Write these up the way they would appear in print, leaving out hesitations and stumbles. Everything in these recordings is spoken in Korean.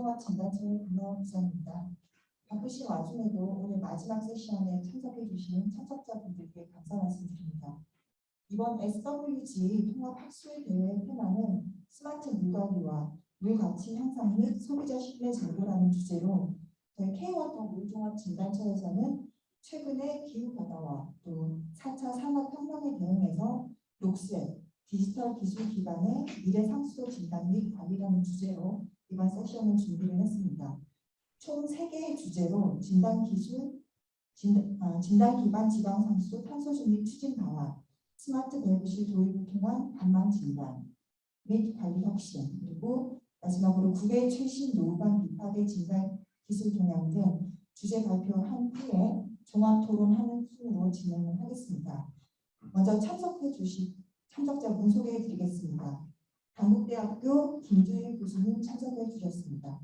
물종학 진단처의 문화부장입니다. 바쁘신 와중에도 오늘 마지막 세션에 참석해 주신 참석자분들께 감사 말씀드립니다. 이번 SWG 통합학술대회 테마는 스마트 물관리와 물 가치 향상 및 소비자 신뢰 제고라는 주제로 저희 K워터 물종학 진단처에서는 최근의 기후변화와 또 4차 산업혁명에 대응해서 녹색, 디지털 기술 기반의 미래 상수도 진단 및 관리라는 주제로 이번 세션을 준비를 했습니다. 총 3개의 주제로 진단 기반 지방 상수 탄소 중립 추진 방안, 스마트 배부실 도입을 통한 반망 진단 및 관리 혁신, 그리고 마지막으로 9개의 최신 노후관 비파대 진단 기술 동향 등 주제 발표한 후에 종합 토론하는 순으로 진행을 하겠습니다. 먼저 참석해 주신 참석자분 소개해 드리겠습니다. 단국대학교 김주일 교수님 참석해 주셨습니다.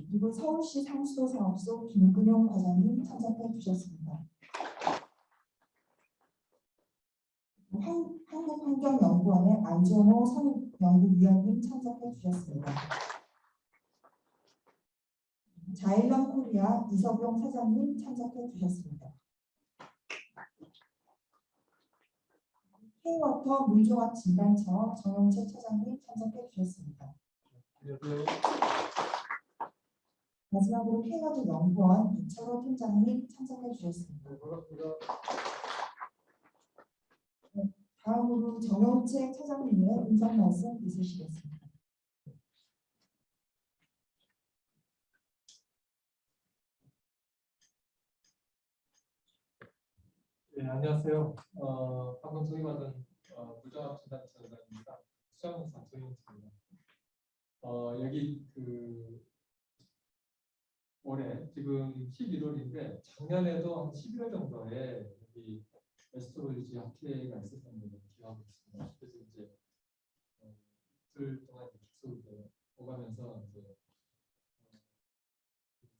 그리고 서울시 상수도 사업소 김근용 과장님 참석해 주셨습니다. 한국환경연구원의 안정호 선임연구위원님 참석해 주셨습니다. 자일런 코리아 이석용 사장님 참석해 주셨습니다. K워터 물종학 진단처 정영채 차장님 참석해 주셨습니다. 마지막으로 K워터 연구원 이철호 팀장님 참석해 주셨습니다. 다음으로 정영채 차장님의 인사 말씀 있으시겠습니다. 네, 안녕하세요. 방금 소개받은 물종학 진단처장입니다. 수장사 조영채입니다. 여기 올해 지금 11월인데 작년에도 한 11월 정도에 여기 에스트로이지 학회가 있었던 걸로 기억하고 있습니다. 그래서 이제 이틀 동안 계속 오가면서 이제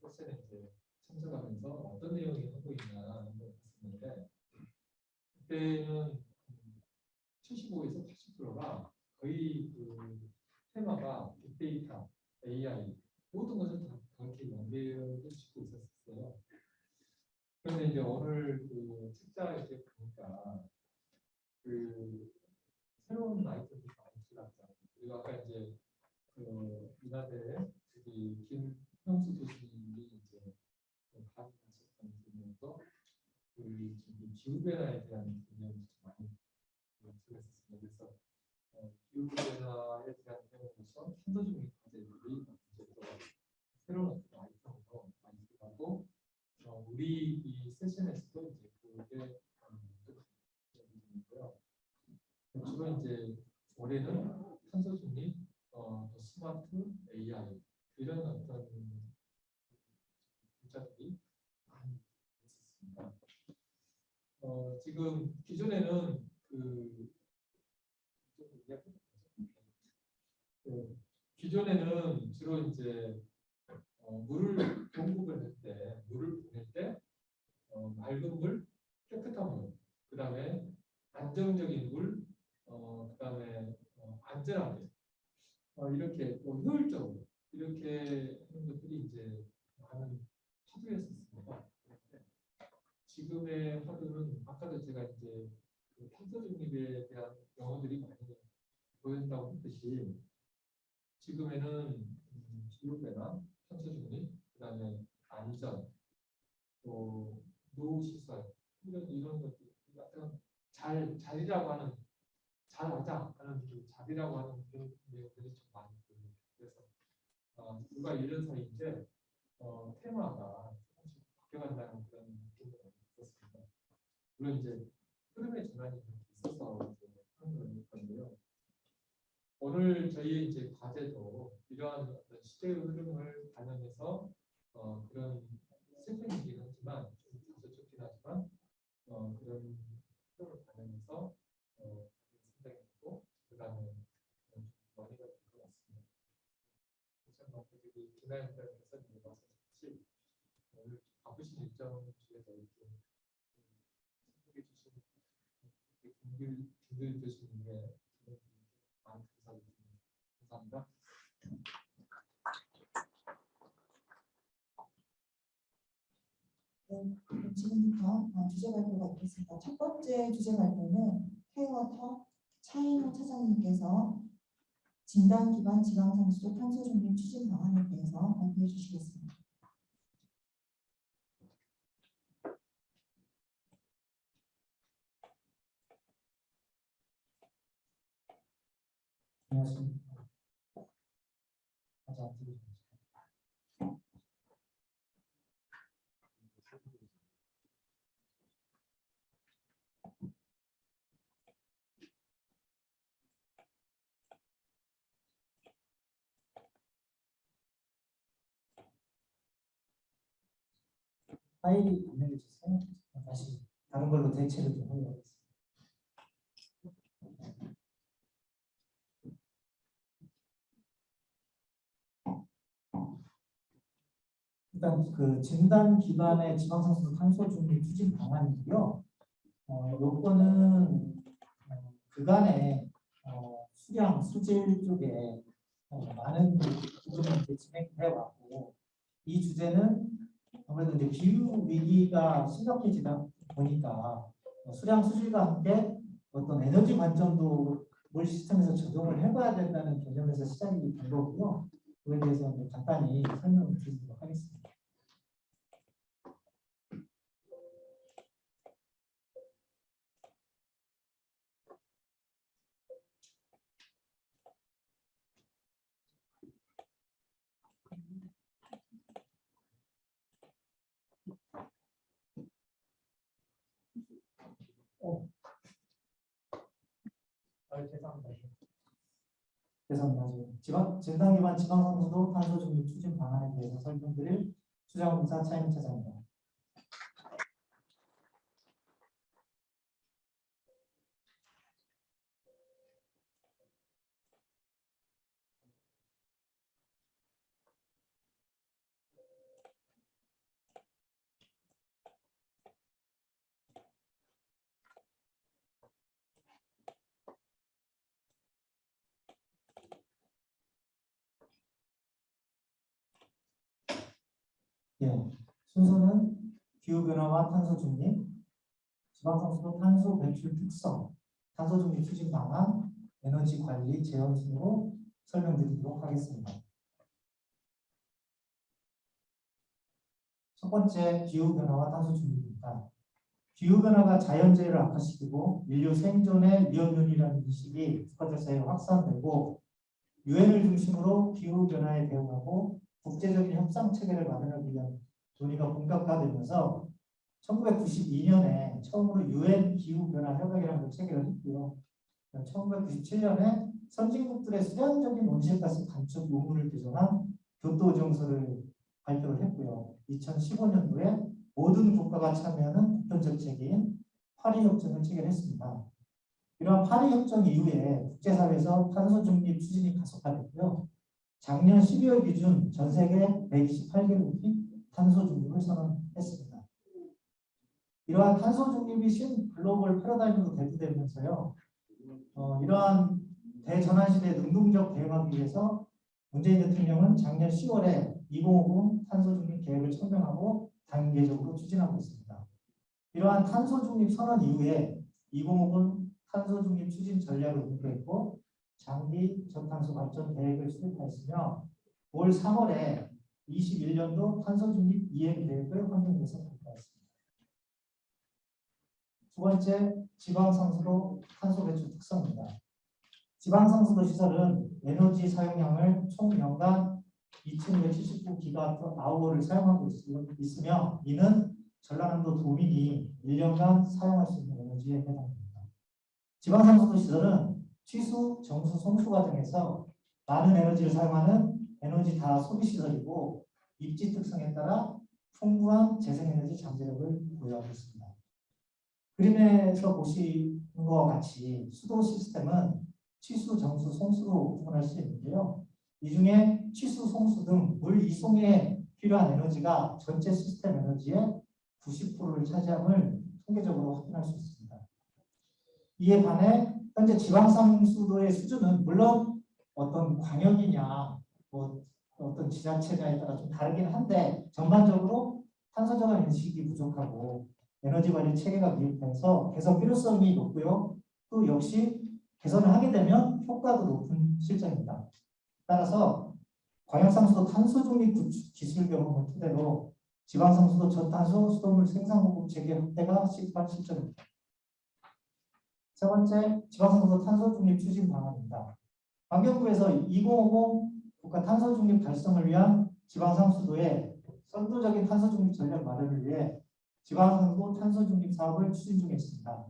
세션에 이제 참석하면서 어떤 내용이 하고 있나 하는 걸 봤었는데 그때는 75에서 80%가 거의 테마가 빅데이터, AI 모든 것을 다 그렇게 연계를 짓고 있었어요. 그런데 이제 오늘 책자에 보니까 새로운 아이템이 많이 들어갔잖아요. 그리고 아까 이제 인하대 김형수 교수님이 이제 강의하셨던 분야에서 기후변화에 대한 개념이 많이 들어있었습니다. 그래서 기후변화에 대한 개념으로서 탄소 중립 과제들이 새로운 아이템으로 많이 들어가고 우리 이 세션에서도 이제 그게 있고요. 주로 이제 올해는 탄소 중립, 스마트 AI 이런 어떤 글자들이 많이 있었습니다. 지금 기존에는 기존에는 주로 이제 물을 공급을 할 때, 물을 보낼 때 맑은 물, 깨끗한 물, 그 다음에 안정적인 물, 그 다음에 안전하게 이렇게 효율적으로 이렇게 하는 것들이 이제 많은 화두였었습니다. 지금의 화두는 아까도 제가 이제 탄소 중립에 대한 용어들이 많이 보인다고 했듯이 지금에는 기후변화, 탄소 중립, 그다음에 안전, 또 노후 시설 이런 것들 약간 잘이라고 하는 잘하자 하는 잘이라고 하는 그런 내용들이 좀 많이 보입니다. 그래서 불과 1년 사이인데 테마가 조금씩 바뀌어간다는 그런 느낌이 있었습니다. 물론 이제 흐름의 전환이 있어서 하는 건데요. 오늘 저희 이제 과제도 이러한 어떤 시대의 흐름을 반영해서 그런 세션이긴 하지만 좀 다소 좁긴 하지만 그런 흐름을 반영해서 생각했고 그다음에 논의가 될 것 같습니다. 우선 기나연장께서 말씀하셨듯이 오늘 바쁘신 일정 중에도 이렇게 참석해 주신 김길 교수님의 많은 감사드립니다. 감사합니다. 그럼 지금부터 주제 발표가 있겠습니다. 첫 번째 주제 발표는 케이워터 차인호 차장님께서 진단 기반 지방상수도 탄소 중립 추진 방안에 대해서 발표해 주시겠습니다. 안녕하십니까. 다시 앉으시겠습니다. 파일이 안내해 주세요. 다시 다른 걸로 대체를 좀 하려고 했습니다. 일단 그 진단 기반의 지방상수도 탄소 중립 추진 방안이고요. 요거는 그간의 수량 수질 쪽에 많은 부분을 이제 진행해 왔고, 이 주제는 아무래도 이제 기후 위기가 심각해지다 보니까 수량 수질과 함께 어떤 에너지 관점도 물 시스템에서 적용을 해봐야 된다는 개념에서 시작이 된 거고요. 그에 대해서 이제 간단히 설명을 드리도록 하겠습니다. 죄송합니다. 진단 기반 지방상수도 탄소 중립 추진 방안에 대해서 설명드릴 수자원공사 차임 차장입니다. 예, 순서는 기후변화와 탄소 중립, 지방상수도 탄소 배출 특성, 탄소 중립 추진 방안, 에너지 관리 제한 순으로 설명드리도록 하겠습니다. 첫 번째, 기후변화와 탄소 중립입니다. 기후변화가 자연재해를 악화시키고 인류 생존의 위험요인이라는 인식이 국가사회에 확산되고, 유엔을 중심으로 기후변화에 대응하고 국제적인 협상 체계를 마련하기 위한 논의가 본격화되면서 1992년에 처음으로 유엔 기후변화 협약이라는 걸 체결을 했고요. 1997년에 선진국들의 수량적인 온실가스 감축 의무를 규정한 교토의정서를 발표를 했고요. 2015년도에 모든 국가가 참여하는 보편적 체계인 파리협정을 체결했습니다. 이러한 파리협정 이후에 국제사회에서 탄소 중립 추진이 가속화됐고요. 작년 12월 기준 전 세계 128개국이 탄소 중립을 선언했습니다. 이러한 탄소 중립이 신글로벌 패러다임으로 대두되면서요. 이러한 대전환 시대에 능동적 대응하기 위해서 문재인 대통령은 작년 10월에 2050 탄소 중립 계획을 천명하고 단계적으로 추진하고 있습니다. 이러한 탄소 중립 선언 이후에 2050 탄소 중립 추진 전략을 공개했고, 장기 저탄소 발전 계획을 수립하였으며, 올 3월에 21년도 탄소 중립 이행 계획을 환경부에서 발표했습니다. 두 번째, 지방상수도 탄소 배출 특성입니다. 지방상수도 시설은 에너지 사용량을 총 연간 2279기가와트아워를 사용하고 있으며, 이는 전라남도 도민이 1년간 사용할 수 있는 에너지에 해당됩니다. 지방상수도 시설은 취수, 정수, 송수 과정에서 많은 에너지를 사용하는 에너지 다화 소비 시설이고, 입지 특성에 따라 풍부한 재생에너지 잠재력을 보유하고 있습니다. 그림에서 보시는 것과 같이 수도 시스템은 취수, 정수, 송수로 구분할 수 있는데요. 이 중에 취수, 송수 등 물 이송에 필요한 에너지가 전체 시스템 에너지의 90%를 차지함을 통계적으로 확인할 수 있습니다. 이에 반해 현재 지방상수도의 수준은 물론 어떤 광역이냐 어떤 지자체냐에 따라 좀 다르긴 한데, 전반적으로 탄소 저감 인식이 부족하고 에너지 관리 체계가 미흡해서 개선 필요성이 높고요. 또 역시 개선을 하게 되면 효과도 높은 실정입니다. 따라서 광역상수도 탄소 중립 기술 경험을 토대로 지방상수도 저탄소 수돗물 생산 공급 체계 확대가 시급한 실정입니다. 세 번째, 지방상수도 탄소 중립 추진 방안입니다. 환경부에서 2050 국가 탄소 중립 달성을 위한 지방상수도의 선도적인 탄소 중립 전략 마련을 위해 지방상수도 탄소 중립 사업을 추진 중에 있습니다.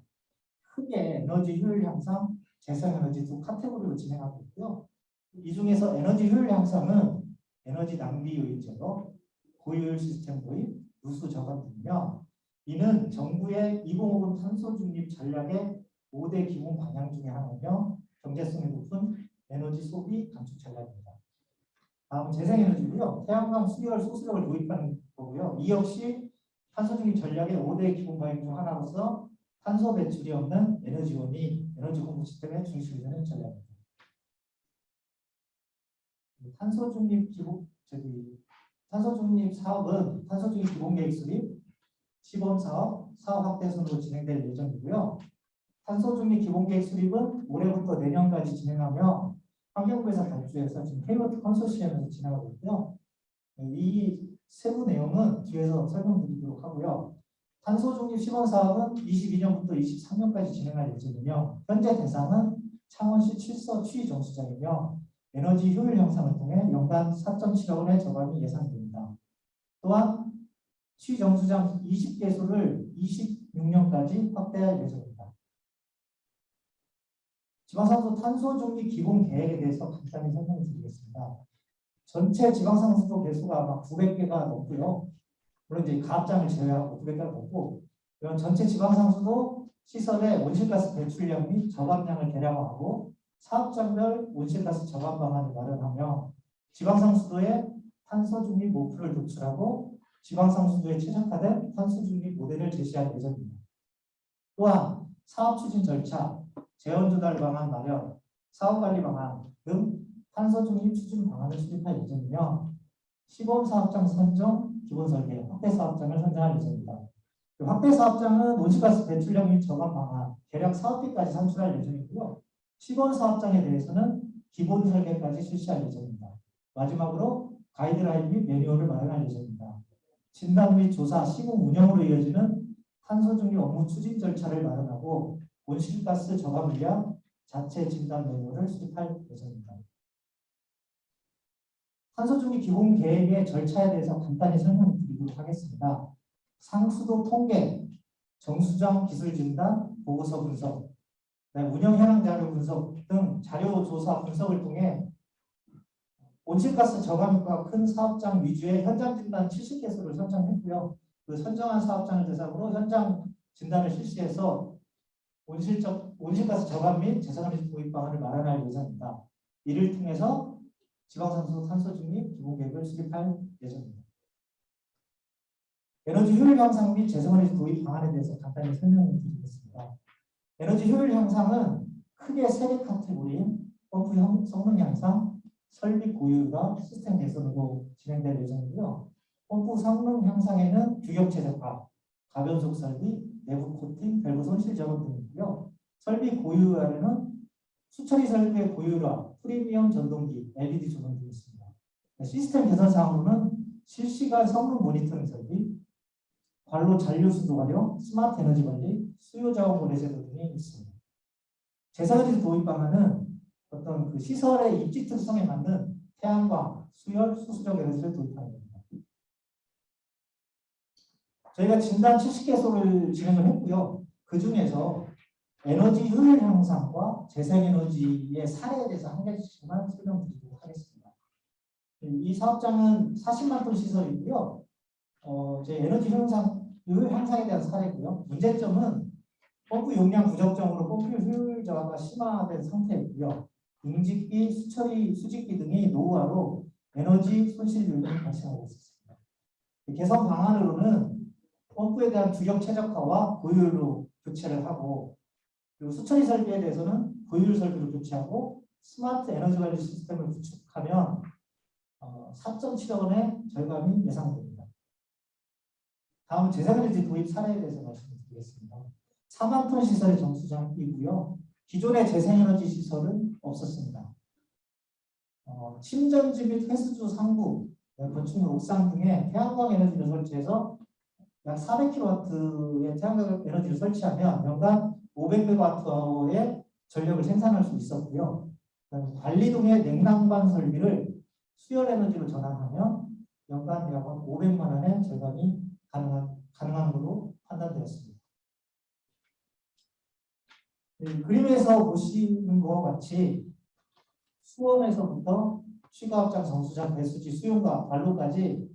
크게 에너지 효율 향상, 재생에너지 두 카테고리로 진행하고 있고요. 이 중에서 에너지 효율 향상은 에너지 낭비 요인 제로, 고효율 시스템 도입, 누수 저감 등이며 이는 정부의 2050 탄소 중립 전략의 5대 기본 방향 중에 하나이며 경제성이 높은 에너지 소비 감축 전략입니다. 다음은 재생에너지고요. 태양광, 수열, 소수력을 도입하는 거고요. 이 역시 탄소 중립 전략의 5대 기본 방향 중 하나로서 탄소 배출이 없는 에너지원이 에너지 공급 시스템의 중심이 되는 전략입니다. 탄소 중립 사업은 탄소 중립 기본 계획 수립, 시범 사업, 사업 확대 순으로 진행될 예정이고요. 탄소 중립 기본 계획 수립은 올해부터 내년까지 진행하며 환경부에서 발주해서 지금 헤이워트 컨소시엄에서 진행하고 있고요. 이 세부 내용은 뒤에서 설명드리도록 하고요. 탄소 중립 시범 사업은 22년부터 23년까지 진행할 예정이며 현재 대상은 창원시 7서 취 정수장이며 에너지 효율 향상을 통해 연간 4.7억 원의 저감이 예상됩니다. 또한 취 정수장 20개소를 26년까지 확대할 예정입니다. 지방상수도 탄소 중립 기본 계획에 대해서 간단히 설명을 드리겠습니다. 전체 지방상수도 개수가 아마 900개가 넘고요. 물론 이제 가압장을 제외하고 900개가 넘고 이런 전체 지방상수도 시설의 온실가스 배출량 및 저감량을 계량화하고 사업장별 온실가스 저감 방안을 마련하며 지방상수도의 탄소 중립 목표를 도출하고 지방상수도에 최적화된 탄소 중립 모델을 제시할 예정입니다. 또한 사업 추진 절차, 재원 조달 방안 마련, 사업 관리 방안 등 탄소 중립 추진 방안을 수립할 예정이며 시범 사업장 선정, 기본 설계, 확대 사업장을 선정할 예정입니다. 확대 사업장은 온실가스 배출량 및 저감 방안, 계략 사업비까지 산출할 예정이고요. 시범 사업장에 대해서는 기본 설계까지 실시할 예정입니다. 마지막으로 가이드라인 및 매뉴얼을 마련할 예정입니다. 진단 및 조사, 시공 운영으로 이어지는 탄소 중립 업무 추진 절차를 마련하고 온실가스 저감을 위한 자체 진단 매뉴얼을 수립할 예정입니다. 탄소 중립 기본 계획의 절차에 대해서 간단히 설명드리도록 하겠습니다. 상수도 통계, 정수장 기술 진단, 보고서 분석, 운영 현황 자료 분석 등 자료 조사 분석을 통해 온실가스 저감효과가 큰 사업장 위주의 현장 진단 70개소를 선정했고요. 그 선정한 사업장을 대상으로 현장 진단을 실시해서 온실가스 저감 및 재생에너지 도입 방안을 마련할 예정입니다. 이를 통해서 지방상수도 탄소 중립 기본 계획을 수립할 예정입니다. 에너지 효율 향상 및 재생에너지 도입 방안에 대해서 간단히 설명을 드리겠습니다. 에너지 효율 향상은 크게 세 개 카테고리인 펌프 성능 향상, 설비 고유화, 시스템 개선으로 진행될 예정이고요. 펌프 성능 향상에는 규격 최적화, 가변속 설비, 내부 코팅, 밸브 손실 점검 등이고요. 설비 고유화에는 수처리 설비의 고유화, 프리미엄 전동기, LED 조명 등이 있습니다. 시스템 개선 사항으로는 실시간 성능 모니터링 설비, 관로 잔류 수도 활용, 스마트 에너지 관리, 수요 자원 거래 제도 등이 있습니다. 재생에너지 도입 방안은 어떤 그 시설의 입지 특성에 맞는 태양광, 수열, 수수적 에너지를 도입하는 겁니다. 저희가 진단 70개소를 진행을 했고요. 그 중에서 에너지 효율 향상과 재생에너지의 사례에 대해서 한 가지씩만 설명드리도록 하겠습니다. 이 사업장은 40만 톤 시설이고요. 제 에너지 효율 향상에 대한 사례고요. 문제점은 펌프 용량 부적정으로 펌프 효율 저하가 심화된 상태이고요. 응집비, 수직비 등이 노후화로 에너지 손실 요인이 발생하고 있습니다. 개선 방안으로는 펌프에 대한 규격 최적화와 고효율로 교체를 하고 그리고 수처리 설비에 대해서는 고효율 설비로 교체하고 스마트 에너지 관리 시스템을 구축하면 4.7억 원의 절감이 예상됩니다. 다음 재생에너지 도입 사례에 대해서 말씀드리겠습니다. 4만 톤 시설의 정수장이고요. 기존의 재생에너지 시설은 없었습니다. 침전지 및 해수주 상부, 건축물 옥상 등에 태양광 에너지를 설치해서 약 400kW의 태양광 에너지를 설치하면 연간 500MWh의 전력을 생산할 수 있었고요. 관리동의 냉난방 설비를 수열 에너지로 전환하면 연간 약 500만 원의 절감이 가능한 것으로 판단되었습니다. 그림에서 보시는 것과 같이 수원에서부터 취가업장, 정수장, 배수지, 수용과 관로까지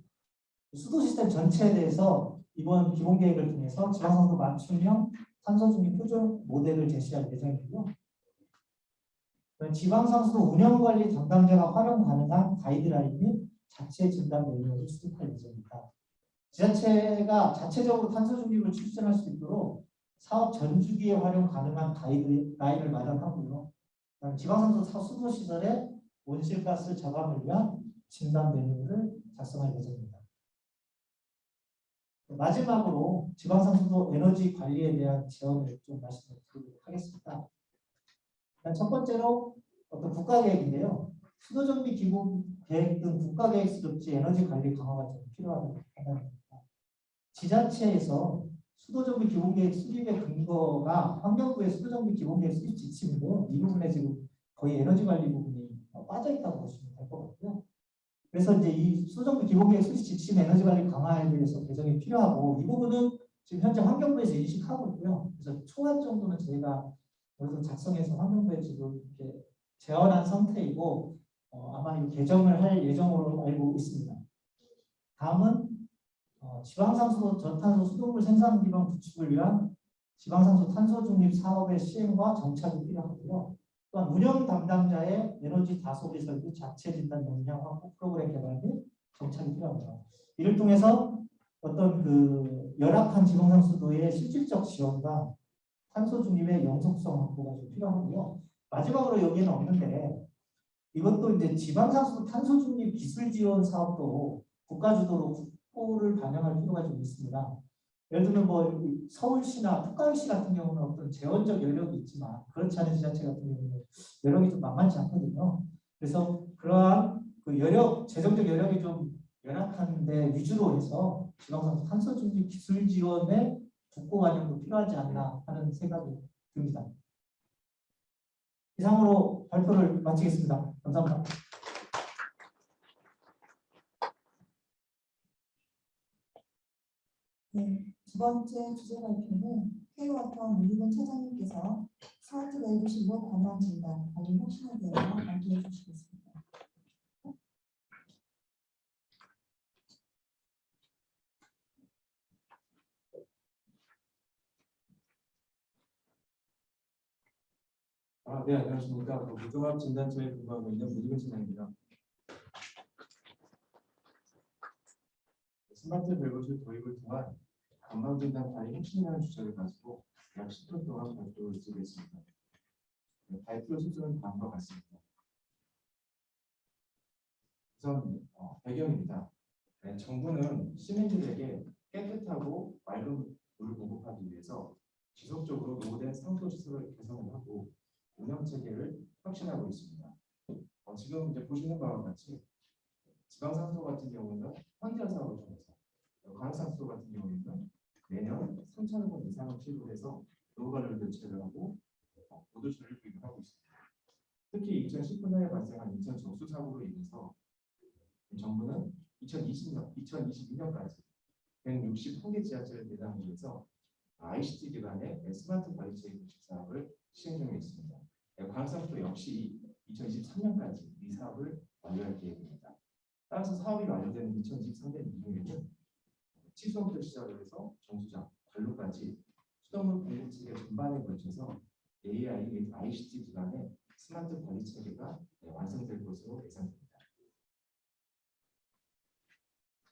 수도 시스템 전체에 대해서 이번 기본 계획을 통해서 지방선거 맞춤형 탄소 중립 표준 모델을 제시할 예정이고요. 지방상수도 운영관리 담당자가 활용 가능한 가이드라인 및 자체 진단 매뉴얼을 수립할 예정입니다. 지자체가 자체적으로 탄소 중립을 추진할 수 있도록 사업 전주기에 활용 가능한 가이드라인을 마련하고요. 지방상수 수도 시설의 온실가스 저감을 위한 진단 매뉴얼을 작성할 예정입니다. 마지막으로 지방상수도 에너지 관리에 대한 제언을 좀 말씀드리도록 하겠습니다. 첫 번째로 어떤 국가계획인데요. 수도정비 기본계획 등 국가계획 수립지 에너지 관리 강화가 좀 필요하다고 판단합니다. 지자체에서 수도정비 기본계획 수립의 근거가 환경부의 수도정비 기본계획 수립 지침인데요. 이 부분에 지금 거의 에너지 관리 부분이 빠져 있다고 보시면 될 것 같고요. 그래서 이제 이 수도정비 기본계획 수립 지침 에너지 관리 강화에 대해서 개정이 필요하고 이 부분은 지금 현재 환경부에서 인식하고 있고요. 그래서 초안 정도는 저희가 여기서 작성해서 환경부에 지금 이렇게 제언한 상태이고 아마 이 개정을 할 예정으로 알고 있습니다. 다음은 지방상수 저탄소 수돗물 생산 기반 구축을 위한 지방상수 탄소 중립 사업의 시행과 정착이 필요하고요. 또한 운영 담당자의 에너지 다소비 설비 자체 진단 역량 확보 프로그램 개발 및 정착이 필요합니다. 이를 통해서 어떤 그 열악한 지방상수도의 실질적 지원과 탄소 중립의 영속성 확보가 좀 필요하고요. 마지막으로 여기에는 없는데 이것도 이제 지방상수도 탄소 중립 기술 지원 사업도 국가 주도로 국고를 반영할 필요가 좀 있습니다. 예를 들면 뭐 서울시나 특강시 같은 경우는 어떤 재원적 여력이 있지만 그렇지 않은 지자체 같은 경우는 여력이 좀 만만치 않거든요. 그래서 그러한 그 재정적 여력이 좀 열악한데 위주로 해서 지방상수 탄소 중립 기술 지원의 국고 반영도 필요하지 않나 하는 생각이 듭니다. 이상으로 발표를 마치겠습니다. 감사합니다. 네, 두 번째 주제 발표는 K워터 문희근 차장님께서 스마트 내부실로 관람 진단, 관리 혁신에 대해서 발표해 주시겠습니다. 네, 안녕하십니까. 무종합 진단처에 근무하고 있는 문희근 차장입니다. 스마트 별거실 도입을 통한 건강진단 관리 혁신이라는 주제를 가지고 약 10분 동안 발표를 드리겠습니다. 발표 수준은 다음과 같습니다. 우선 배경입니다. 정부는 시민들에게 깨끗하고 맑은 물을 공급하기 위해서 지속적으로 노후된 상수시설을 개선을 하고 운영 체계를 혁신하고 있습니다. 지금 이제 보시는 바와 같이 지방상수도 같은 경우는 현장 사업을 통해서 관악상수도 같은 경우에는 매년 3,000억 원 이상을 필요해서 노후관리를 교체를 하고 모두 전력 구입을 하고 있습니다. 특히 2019년에 발생한 인천 정수 사고로 인해서 정부는 2022년까지 161개 지자체를 대상으로 해서 ICT 기반의 스마트 관리체계 구축 사업을 시행 중에 있습니다. 관악상수도 역시 2023년까지 이 사업을 완료할 계획입니다. 따라서 사업이 완료되는 2023년 이후에는 치수원부터 시작을 해서 정수장, 관로까지 수돗물 관리체계 전반에 걸쳐서 AI 및 ICT 기반의 스마트 관리체계가 완성될 것으로 예상됩니다.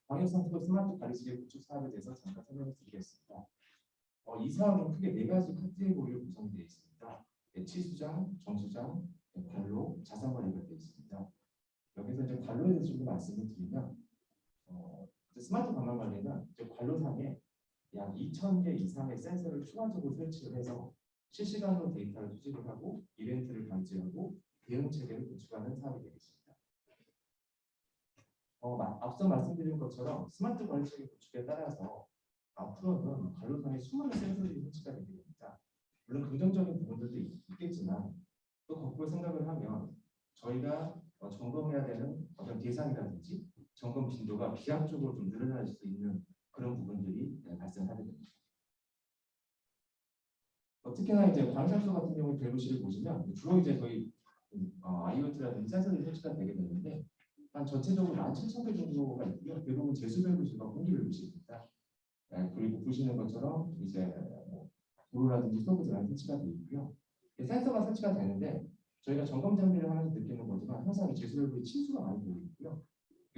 광역상수도 스마트 관리체계 구축 사업에 대해서 잠깐 설명을 드리겠습니다. 이 사업은 크게 4가지 카테고리로 구성되어 있습니다. 치수장, 정수장, 관로, 자산관리가 되어 있습니다. 여기서 이제 관로에 대해서 좀 말씀을 드리면 스마트 관광관리는 관로상에 약 2,000개 이상의 센서를 추가적으로 설치를 해서 실시간으로 데이터를 수집을 하고 이벤트를 감지하고 대응 체계를 구축하는 사업이 되겠습니다. 앞서 말씀드린 것처럼 스마트 관리 체계 구축에 따라서 앞으로는 관로상에 수많은 센서들이 설치가 되게 됩니다. 물론 긍정적인 부분들도 있겠지만 또 거꾸로 생각을 하면 저희가 점검해야 되는 어떤 대상이라든지 점검 빈도가 비약적으로 좀 늘어날 수 있는 그런 부분들이 발생하게 됩니다. 특히나 이제 광산소 같은 경우 밸브실을 보시면 주로 이제 저희 IoT라든지 센서들이 설치가 되게 되는데 한 전체적으로 17,000개 정도가 있고요. 대부분 제수 밸브실과 공기 밸브실입니다. 그리고 보시는 것처럼 이제 도로라든지 스토브들랑 설치가 되어 있고요. 센서가 설치가 되는데 저희가 점검 장비를 하면서 느끼는 거지만 항상 이 제수 밸브의 침수가 많이 되고 있고요.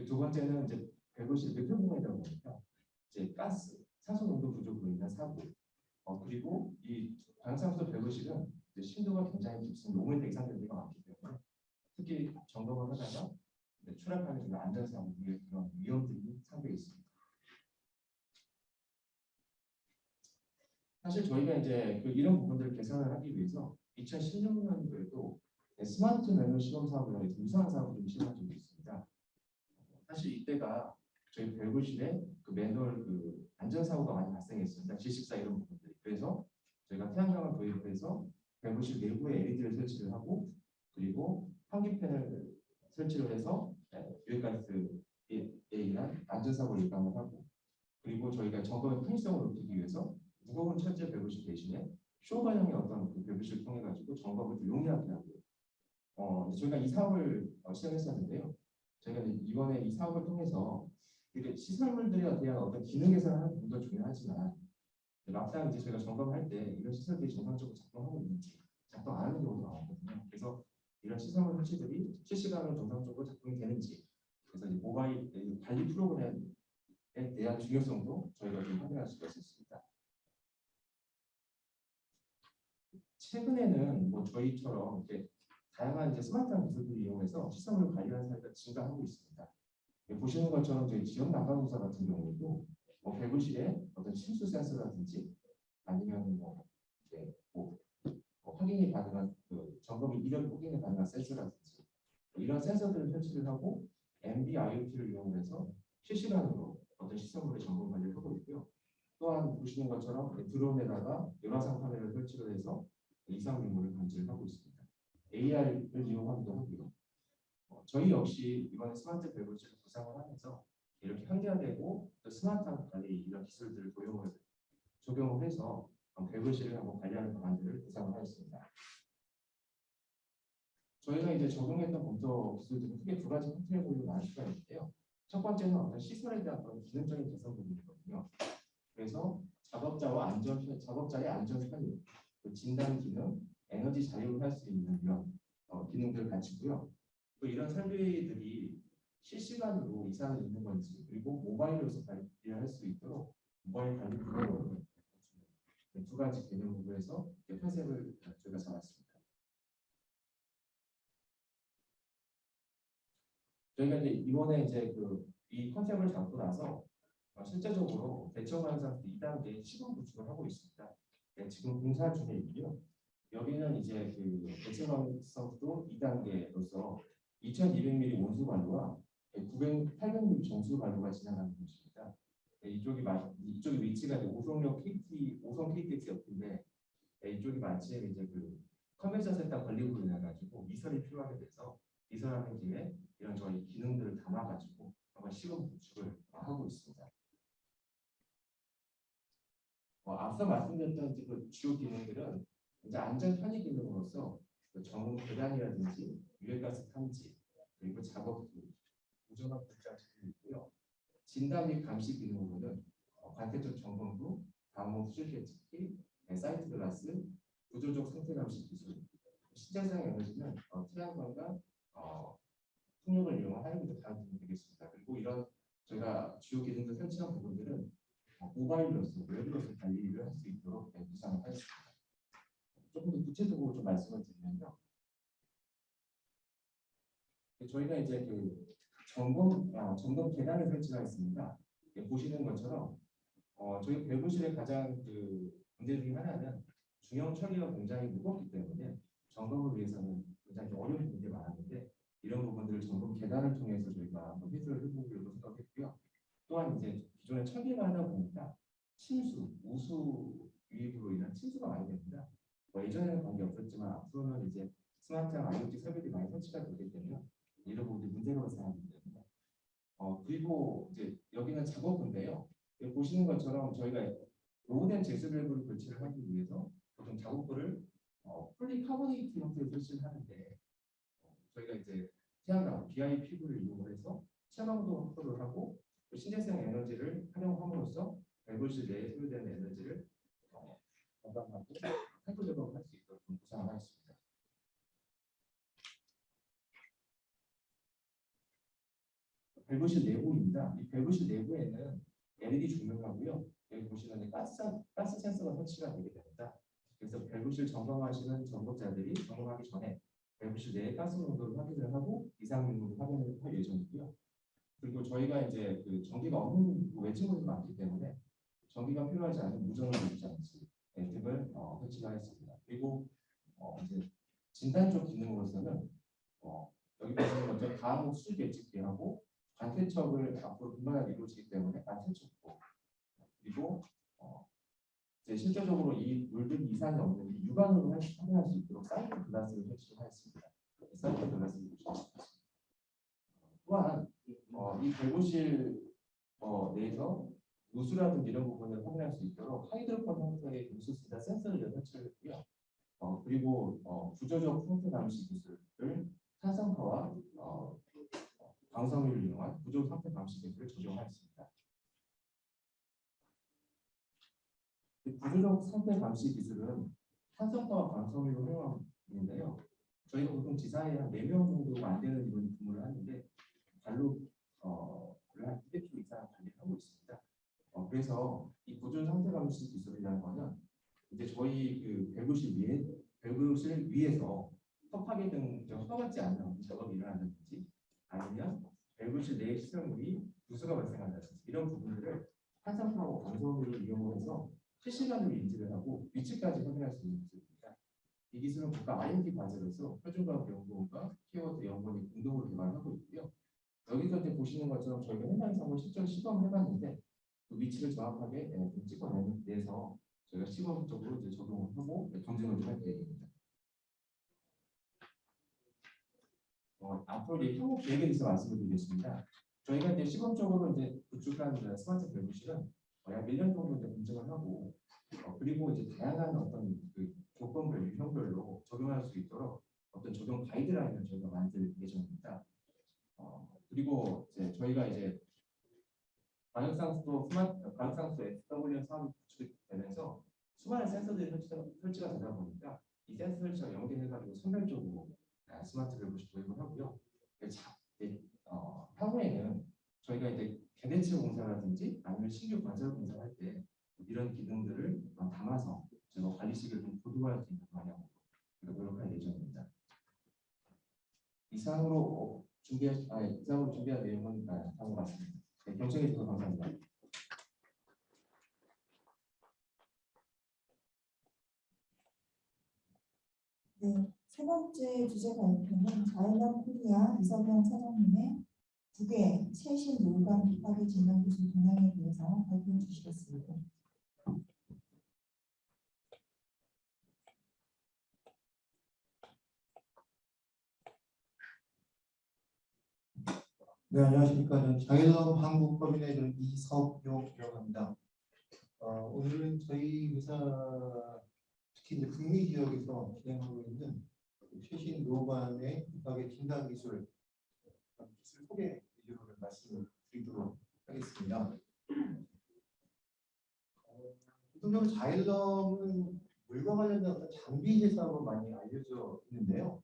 두 번째는 이제 밸브실 매표 부분이다 보니까 이제 가스, 산소 농도 부족으로 인한 사고, 그리고 이 방사수 밸브실은 심도가 굉장히 깊습니다. 5m 이상 되는 데가 많기 때문에 특히 점검을 하다가 추락하는 그런 안전사고 등의 그런 위험들이 상당히 있습니다. 사실 저희가 이제 이런 부분들을 개선을 하기 위해서 2016년도에도 스마트 매뉴얼 시범 사업이라는 유사한 사업을 좀 시행한 적이 있습니다. 사실 이때가 저희 밸브실에 매뉴얼 안전사고가 많이 발생했습니다. 질식사 이런 부분들이. 그래서 저희가 태양광을 도입해서 밸브실 내부에 LED를 설치를 하고 그리고 환기팬을 설치를 해서 유해가스에 의한 안전사고를 예방을 하고 그리고 저희가 점검의 편의성을 높이기 위해서 무거운 철제 밸브실 대신에 쇼바형의 어떤 밸브실을 통해 가지고 점검을 좀 용이하게 하고 저희가 이 사업을 시작했었는데요. 저희가 이번에 이 사업을 통해서 시설물들에 대한 어떤 기능 개선하는 부분도 중요하지만 막상 이제 저희가 점검할 때 이런 시설들이 정상적으로 작동하고 있는지 작동 안 하는 경우가 많거든요. 그래서 이런 시설물 설치들이 실시간으로 정상적으로 작동이 되는지 그래서 이 모바일 관리 프로그램에 대한 중요성도 저희가 좀 확인할 수가 있었습니다. 최근에는 저희처럼 이렇게 다양한 이제 스마트한 기술들을 이용해서 시설물을 관리하는 사례가 증가하고 있습니다. 보시는 것처럼 저희 지역 난방공사 같은 경우에도 밸브실에 어떤 침수 센서라든지 아니면 확인이 가능한 점검이 이력 확인이 가능한 센서라든지 이런 센서들을 설치를 하고 MB IoT를 이용해서 실시간으로 어떤 시설물의 점검 관리를 하고 있고요. 또한 보시는 것처럼 드론에다가 열화상 카메라를 설치를 해서 이상 징후를 감지를 하고 있습니다. AR을 이용하기도 하고요. 저희 역시 이번에 스마트 밸브실을 구상을 하면서 이렇게 현대화되고 또 스마트한 관리 이런 기술들을 적용을 해서 밸브실을 한번 관리하는 방안들을 구상을 하였습니다. 저희가 이제 적용했던 검토 기술들은 크게 두 가지 카테고리로 나눌 수가 있는데요. 첫 번째는 어떤 시설에 대한 그런 기능적인 개선 부분이거든요. 그래서 작업자의 안전 편의, 진단 기능, 에너지 자유를 할 수 있는 이런 기능들을 갖추고요. 또 이런 설비들이 실시간으로 이상이 있는 건지 그리고 모바일로서 관리를 할 수 있도록 모바일 관리 프로그램을 두 가지 개념으로 해서 컨셉을 저희가 잡았습니다. 저희가 이제 이번에 이제 이 컨셉을 잡고 나서 실제적으로 대처관상 2단계 시범 구축을 하고 있습니다. 지금 공사 중에 있고요. 여기는 이제 대처관상도 2단계로서 2200mm 온수 관로와 800mm 정수 관로가 진행하는 곳입니다. 이쪽이 위치가 오송역 오송 KTX 옆인데 이쪽이 마침 이제 컨벤션 센터 건립으로 인해 가지고 이설이 필요하게 돼서 이설하는 김에 이런 저희 기능들을 담아가지고 한번 시범 구축을 하고 있습니다. 앞서 말씀드렸던 이제 주요 기능들은 이제 안전 편의 기능으로서 전문 계단이라든지 유해가스 탐지 그리고 작업 우정화 불자체도 있고요. 진단 및 감시 기능으로는 관태적 점검부, 방호 수질계 측기, 사이트 글라스, 구조적 상태 감시 기술, 신재생 에너지는 태양광과 풍력을 이용한 하이브리드 가능성이 되겠습니다. 그리고 이런 저희가 주요 기능들 설치한 부분들은 모바일로서 웹으로서 관리를 할 수 있도록 구상을 하였습니다. 조금 더 구체적으로 좀 말씀을 드리면요. 저희가 이제 점검 계단을 설치가 했습니다. 보시는 것처럼 저희 배구실의 가장 그 문제 중에 하나는 중형 처리가 굉장히 무겁기 때문에 점검을 위해서는 굉장히 어려운 부분이 많았는데 이런 부분들을 점검 계단을 통해서 저희가 한번 해소를 해보려고 생각했고요. 또한 이제 기존에 처리가 하다 보니까 침수, 우수 유입으로 인한 침수가 많이 됩니다. 예전에는 관계 없었지만 앞으로는 이제 스마트한 IoT 설비들이 많이 설치가 되기 때문에 이런 부분들이 문제가 발생하기 때문에 그리고 이제 여기는 작업부인데요. 여기 보시는 것처럼 저희가 로우된 제스밸브를 교체를 하기 위해서 보통 작업부를 풀리 카보네이트 형태로 설치를 하는데 저희가 이제 태양광 BIPV를 이용해서 체감도 확보를 하고 신재생 에너지를 활용함으로써 밸브실 내에 소요되는 에너지를 건강하고 탈도 작업을 할 수 있도록 구상을 하였습니다. 밸브실 내부입니다. 이 밸브실 내부에는 LED 조명하고요. 여기 보시면 가스 센서가 설치가 되게 됩니다. 그래서 밸브실 점검하시는 점검자들이 점검하기 전에 밸브실 내의 가스 농도를 확인을 하고 이상 유무를 확인을 할 예정이고요. 그리고 저희가 이제 그 전기가 없는 외층물이 많기 때문에 전기가 필요하지 않은 무전을 장치 등을 설치를 하였습니다. 그리고 이제 진단 쪽 기능으로서는 여기 보시는 것처럼 다음 수직 예측기하고 관세척을 앞으로 분만하게 이루어지기 때문에 관세척고 그리고 이제 실제적으로 이 물든 이상이 없는지 육안으로 확인할 수 있도록 사이트 글라스를 설치하였습니다. 사이트 글라스를 보시면 좋습니다. 또한 이 배구실 내에서 누수라든지 이런 부분을 확인할 수 있도록 하이드로폰 형태의 누수 진단 센서를 설치를 했고요. 그리고 구조적 상태 감시 기술을 탄성파와 광섬유를 이용한 구조 상태 감시 기술을 적용하였습니다. 구조적 상태 감시 기술은 탄성파와 광섬유를 활용하는데요. 저희가 보통 지사에 한 4명 정도가 안 되는 이런 근무를 하는데 발로 한 200km 이상 관리하고 있습니다. 그래서 이 구조 상태 감시 기술이라는 거는 이제 저희 그 배구실 위에서 섭하게 등 허가받지 않는 작업이 일어난다든지 아니면 배구실 내 시설물이 누수가 발생한다든지 이런 부분들을 탄성파하고 광섬유를 이용해서 실시간으로 인지를 하고 위치까지 확인할 수 있는 기술입니다. 이 기술은 국가 IoT 과제로서 표준과학연구원과 키워드 연구원이 공동으로 개발하고 있고요. 여기서 이제 보시는 것처럼 저희가 현장에서 한번 실제로 시범을 해봤는데 그 위치를 정확하게 찍어내서 저희가 시범적으로 이제 적용을 하고 검증을 할 계획입니다. 앞으로 이제 향후 계획에 대해서 말씀을 드리겠습니다. 저희가 이제 시범적으로 이제 구축한 스마트 배구실은 약 1년 정도 이제 검증을 하고 그리고 이제 다양한 어떤 그 조건별, 유형별로 적용할 수 있도록 어떤 적용 가이드라인을 저희가 만들 예정입니다. 그리고 이제 저희가 이제 방역상수도 SW 사업이 구축되면서 수많은 센서들이 설치가 되다 보니까 이 센서 설치가 연계해가지고 선별적으로 스마트 배구실 도입을 하고요. 향후에는 저희가 이제 개대치 공사라든지 아니면 신규 건설 공사를 할 때 이런 기능들을 담아서 저희가 관리식을 좀 고도화할 수 있는 방향으로 노력할 예정입니다. 이상으로 준비한 내용은 다음 것 같습니다. 네, 경청해 주셔서 감사합니다. 네, 세 번째 주제 발표는 자연형 코리아 이석영 사장님의 국외 최신 노후관 비파기 진단 기술 동향에 대해서 발표해 주시겠습니다. 네, 안녕하십니까. 저는 자연업 한국법인의 저는 이석용이라고 합니다. 오늘은 저희 회사 특히 이제 북미 지역에서 진행하고 있는 최신 노후관의 비파기 진단 기술 소개 위주로 말씀을 드리도록 하겠습니다. 보통적으로 자연업은 물과 관련된 어떤 장비 회사로 많이 알려져 있는데요.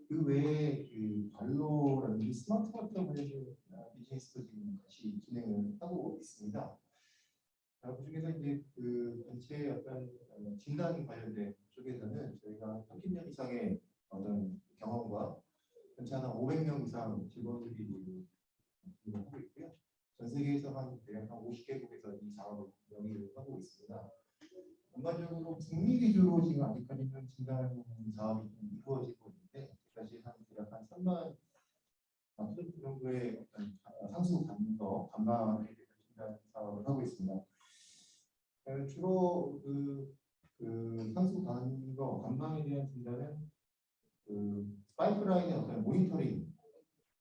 그 외에 그 발로라든지 스마트워크와 관련된 비즈니스도 지금 같이 진행을 하고 있습니다. 그 중에서 이제 그 전체 어떤 진단 관련된 쪽에서는 저희가 30년 이상의 어떤 경험과 전체 한 500명 이상 직원들이 하고 있고요. 전 세계에서 대략 한 50개국에서 이 작업을 영위를 하고 있습니다. 전반적으로 북미 위주로 지금 아직까지는 진단 사업이 좀 이루어지고 있는데, 아직까지 대략 한 3만 톤 정도의 어떤 상수 간만에 대해서 진단 사업을 하고 있습니다. 주로 그 상수 간망에 대한 진단은 파이프라인의 어떤 모니터링,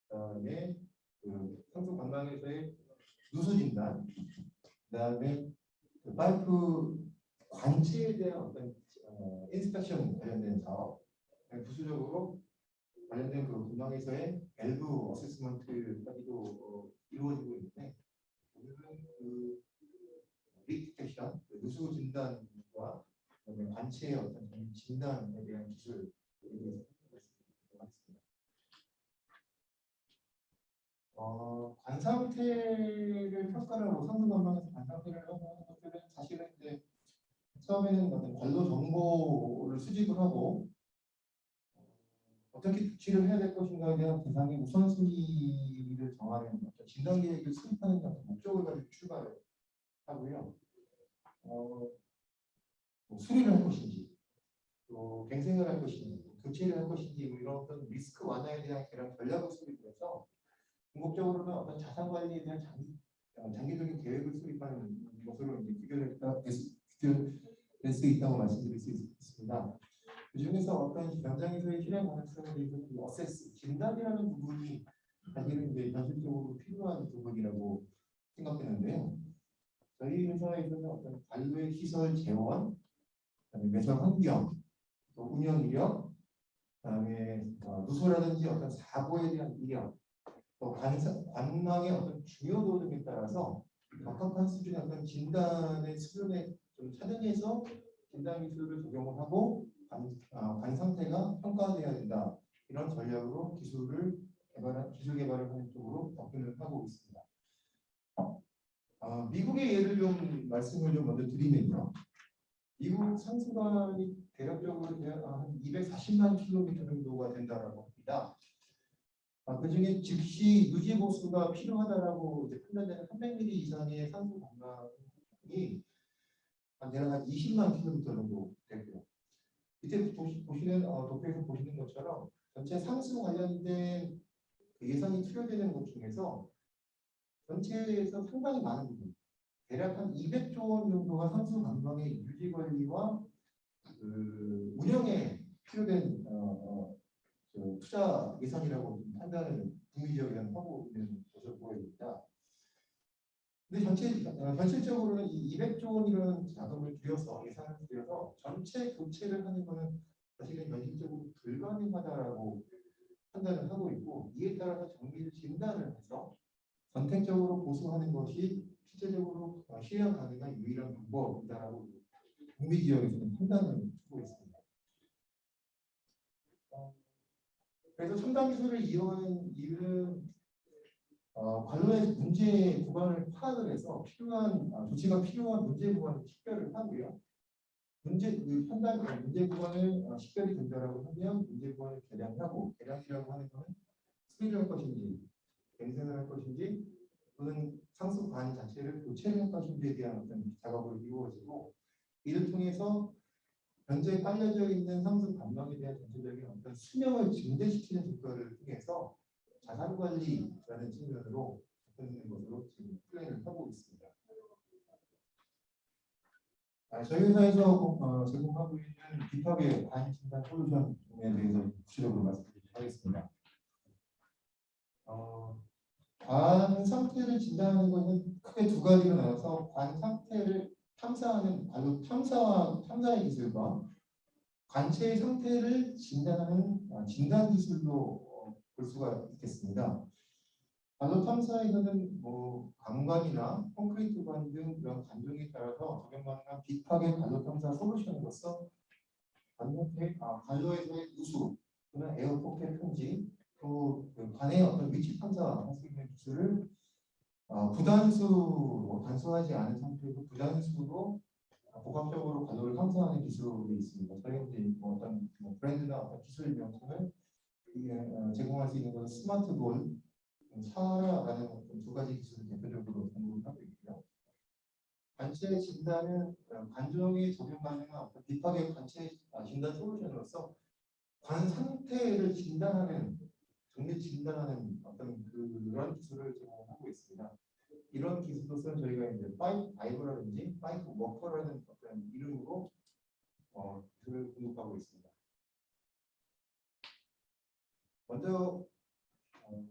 그다음에 상수 관망에서의 누수 진단, 그다음에 파이프 관체에 대한 어떤 인스펙션 관련된 사업, 부수적으로 관련된 관망에서의 밸브 어세스먼트까지도 이루어지고 있는데, 오늘은 리크 디텍션, 누수 진단과 관체의 어떤 진단에 대한 기술에 대해서 하겠습니다. 관 상태를 평가를 하고 상수 관망에서 관 상태를 하는 것들은 사실은 이제 처음에는 어떤 관로 정보를 수집을 하고 어떻게 조치를 해야 될 것인가에 대한 대상의 우선순위를 정하는 어떤 진단 계획을 수립하는 어떤 목적을 가지고 출발을 하고요. 뭐 수리를 할 것인지, 또 갱생을 할 것인지, 교체를 할 것인지, 뭐 이런 어떤 리스크 완화에 대한 대략 전략을 수립을 해서 궁극적으로는 어떤 자산 관리에 대한 장기적인 계획을 수립하는 것으로 이제 규결될 수 있다고 말씀드릴 수 있습니다. 그 중에서 어떤 현장에서의 실행 가능성에 대해서 어세스, 진단이라는 부분이 사실은 이제 현실적으로 필요한 부분이라고 생각되는데요. 저희 회사에서는 어떤 관로의 시설 재원, 그다음에 매설 환경, 또 운영 이력, 그다음에 누수라든지 어떤 사고에 대한 이력, 또 관망의 어떤 중요도 등에 따라서 각각한 수준의 어떤 진단의 수준에 좀 차등해서 진단 기술을 적용을 하고 관 상태가 평가돼야 된다. 이런 전략으로 기술 개발을 하는 쪽으로 접근을 하고 있습니다. 미국의 예를 좀 말씀을 좀 먼저 드리면요. 미국 상수관이 대략적으로 한 240만 킬로미터 정도가 된다라고 합니다. 그중에 즉시 유지 보수가 필요하다라고 이제 판단되는 300mm 이상의 상수 관망이 대략 한 20만 킬로미터 정도 되고요. 밑에 보시는 도표에서 보시는 것처럼 전체 상수 관련된 예산이 투여되는 것 중에서 전체에서 상당히 많은 부분, 대략 한 200조 원 정도가 상수 관광의 유지 관리와 운영에 필요된 투자 예산이라고 판단을 북미 지역에는 하고 있는 것으로 보여집니다. 근데 현실적으로는 이 200조 원이라는 자금을 들여서 예산을 들여서 전체 교체를 하는 것은 사실은 현실적으로 불가능하다라고 판단을 하고 있고, 이에 따라서 정비를 진단을 해서 선택적으로 보수하는 것이 실제적으로 실현 가능한 유일한 방법이다라고 북미 지역에서는 판단을 하고 있습니다. 그래서 첨단 기술을 이용하는 이유는 관로의 문제 구간을 파악을 해서 필요한 조치가 필요한 문제 구간을 식별을 하고요. 문제 구간을 식별이 된다라고 하면 문제 구간을 개량하고, 개량이라고 하는 것은 수리를 할 것인지, 갱생을 할 것인지, 또는 상수 관 자체를 교체를 할 것인지에 대한 어떤 작업을 이루어지고, 이를 통해서 현재 깔려져 있는 상수 관망에 대한 전체적인 어떤 수명을 증대시키는 조건을 통해서 자산 관리라는 측면으로 접근하는 것으로 지금 플랜을 하고 있습니다. 저희 회사에서 제공하고 있는 빅하게 관 진단 솔루션에 대해서 구체적으로 말씀드리도록 하겠습니다. 관 상태를 진단하는 것은 크게 두 가지로 나눠서 관 상태를 탐사하는 탐사의 기술과 관체의 상태를 진단하는 진단 기술로 볼 수가 있겠습니다. 관로 탐사에서는 강관이나 콘크리트 관 등 그런 관종에 따라서 적용 가능한 빅하게 관로 탐사 솔루션으로서 관로에서의 누수 또는 에어 포켓 탐지, 또 관의 어떤 위치 탐사할 수 있는 기술을 단순하지 않은 상태에서 부단수로 복합적으로 관로를 탐사하는 기술이 있습니다. 저희는 이제 어떤 브랜드나 어떤 기술 명칭을 제공할 수 있는 것은 스마트볼, 사라라는 두 가지 기술을 대표적으로 공부하고 있고요. 관체 진단은 관종에 적용 가능한 어떤 딥하게 관체 진단 솔루션으로서 관 상태를 진단하는 정밀 진단하는 어떤 그런 기술을 제공하고 있습니다. 이런 기술로서는 저희가 이제 파이프 다이버라든지 파이프 워커라는 어떤 이름으로 기술을 공급하고 있습니다. 먼저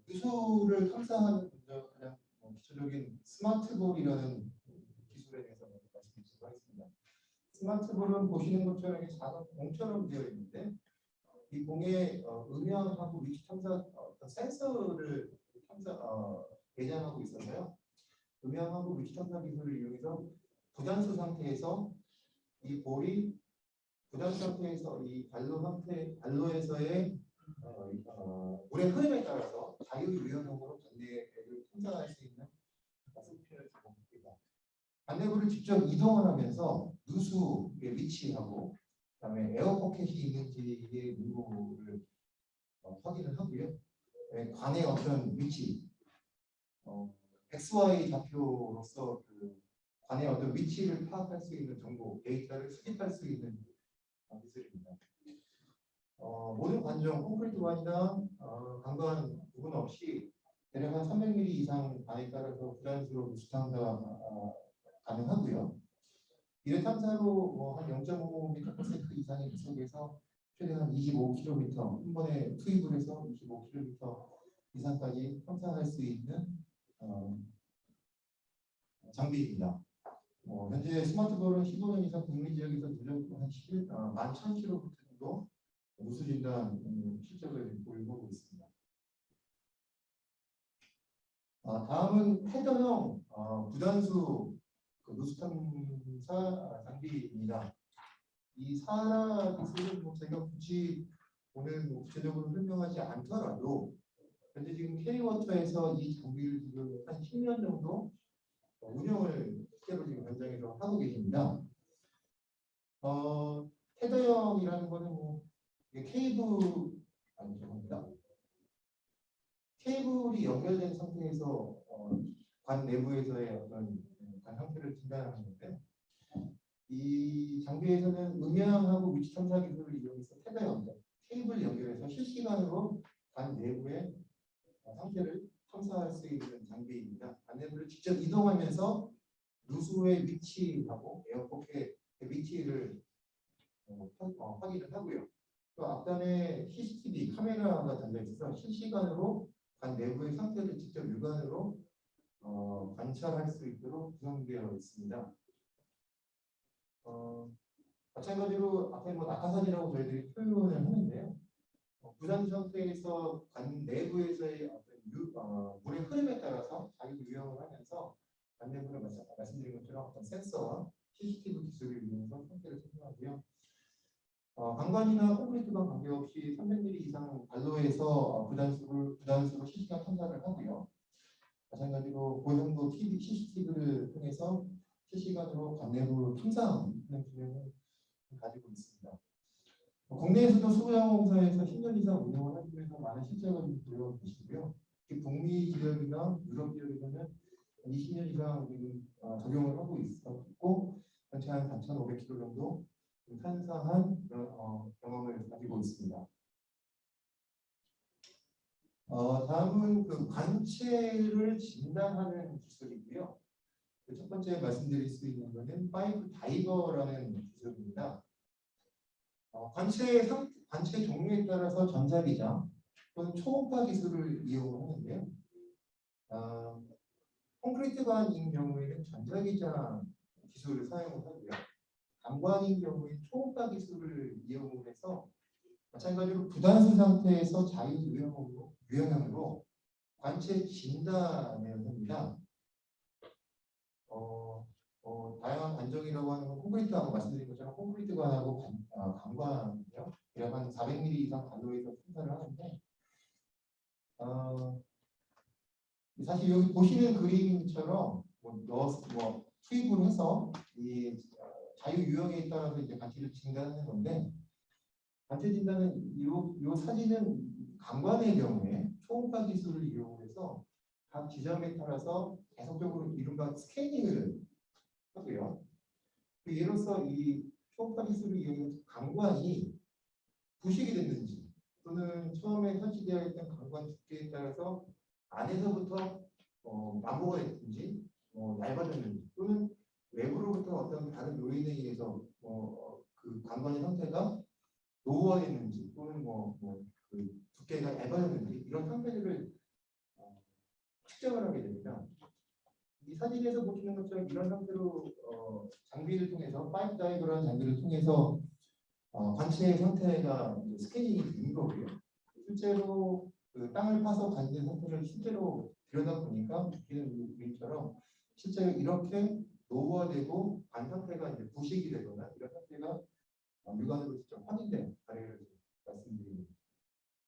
누수를 탐사하는 먼저 가장 기초적인 스마트볼이라는 기술에 대해서 말씀드리도록 하겠습니다. 스마트볼은 보시는 것처럼 작은 공처럼 되어 있는데 이 공에 음향하고 위치 탐사 어떤 센서를 내장하고 있어서요. 음향하고 위치 탐사 기술을 이용해서 부단수 상태에서 이 볼이 부단수 상태에서 이 발로에서의 물의 흐름에 따라서 자유유연형으로 반대를 탐사할 수 있는 소프트웨어를 제공합니다. 반대부를 직접 이동을 하면서 누수의 위치하고 그다음에 에어 포켓이 있는지의 의무를 확인을 하고요. 관의 어떤 위치, XY 좌표로서 그 관의 어떤 위치를 파악할 수 있는 정보, 데이터를 수집할 수 있는 기술입니다. 모든 관종, 콘크리트 관이나 관관 구분 없이 대략 한 300mm 이상 관에 따라서 부단수로 누수 탐사가 가능하고요. 이런 탐사로 한 0.5m/s 이상의 기속에서 최대한 25km 한 번에 투입을 해서 25km 이상까지 탐사할 수 있는 장비입니다. 현재 스마트볼은 15년 이상 북미 지역에서 누적 한 11,000km 정도 누수 진단 실적을 보유하고 있습니다. 다음은 헤더형 부단수 누수 탐사 장비입니다. 이 사라 기술은 제가 굳이 오늘 구체적으로 설명하지 않더라도 현재 지금 K-워터에서 이 장비를 지금 한 10년 정도 운영을 실제로 지금 현장에서 하고 계십니다. 헤더형이라는 거는 케이블이 연결된 상태에서 관 내부에서의 어떤 관 상태를 진단하는 건데 이 장비에서는 음향하고 위치 탐사 기술을 이용해서 헤더형 케이블 연결해서 실시간으로 관 내부의 상태를 탐사할 수 있는 장비입니다. 관 내부를 직접 이동하면서 누수의 위치하고 에어포켓의 위치를 확인을 하고요. 또 앞단에 CCTV 카메라가 달려 있어서 실시간으로 관 내부의 상태를 직접 육안으로 관찰할 수 있도록 구성되어 있습니다. 마찬가지로 앞에 낙하산이라고 저희들이 표현을 하는데요. 부단 상태에서 관 내부에서의 어떤 물의 흐름에 따라서 자기도 유형을 하면서 관 내부를 말씀드린 것처럼 어떤 센서와 CCTV 기술을 이용해서 상태를 측정하고요. 관관이나 콘크리트와 관계없이 300mm 이상 발로에서 부단수로 실시간 탐사를 하고요. 마찬가지로 고성도 CCTV를 통해서 실시간으로 관 내부 탐사하는 기능을 가지고 있습니다. 국내에서도 수부자원공사에서 10년 이상 운영을 하면서 많은 실적을 보여오고 계시고요. 특히 북미 지역이나 유럽 지역에서는 20년 이상 적용을 하고 있었고 전체 한 4,500km 정도 탄사한 경험을 가지고 있습니다. 다음은 관체를 진단하는 기술이고요. 첫 번째 말씀드릴 수 있는 것은 파이프 다이버라는 기술입니다. 관체 종류에 따라서 전자기장 또는 초음파 기술을 이용하는데요. 콘크리트 관인 경우에는 전자기장 기술을 사용하고요. 관관인 경우에 초음파 기술을 이용해서 마찬가지로 부단수 상태에서 자유유형으로 관체 진단을 합니다. 다양한 관정이라고 하는 건 콘크리트하고 말씀드린 것처럼 콘크리트 관하고 관관이요. 약 한 400mm 이상 관로에서 탐사를 하는데 사실 여기 보시는 그림처럼 투입을 해서 이 자유유형에 따라서 이제 관체를 진단하는 건데 관체 진단은 이 사진은 관관의 경우에 초음파 기술을 이용해서 각 지점에 따라서 계속적으로 이른바 스캐닝을 하고요. 예로서 이 초음파 기술을 이용해서 강관이 부식이 됐는지 또는 처음에 설치되어 있던 강관 두께에 따라서 안에서부터 남보가 됐든지 얇아졌는지 또는 외부로부터 어떤 다른 요인에 의해서 그 관관의 상태가 노후화됐는지 또는 그 두께가 얇아졌는지 이런 상태들을 측정을 하게 됩니다. 이 사진에서 보시는 것처럼 이런 상태로 장비를 통해서 파이프 다이브라는 장비를 통해서 관체의 상태가 이제 스캐닝이 되는 거고요. 실제로 그 땅을 파서 관체 상태를 실제로 들여다보니까 보시는 그림처럼 실제로 이렇게 노후화되고 관 상태가 이제 부식이 되거나 이런 상태가 육안으로 직접 확인된 사례를 말씀드립니다.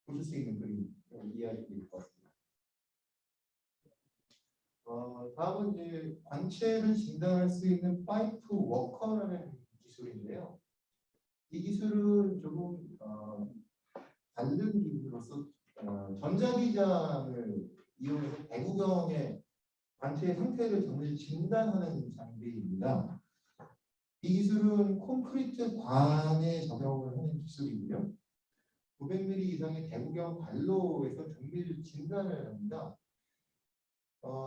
보실 수 있는 그림 이해하시면 될 것 같습니다. 다음은 이제 관체를 진단할 수 있는 파이프 워커라는 기술인데요. 이 기술은 조금 다른 기술로서 전자기장을 이용해서 배구경의 관체의 상태를 정밀 진단하는 장비입니다. 이 기술은 콘크리트 관에 적용을 하는 기술이고요. 900mm 이상의 대구경 관로에서 정밀 진단을 합니다.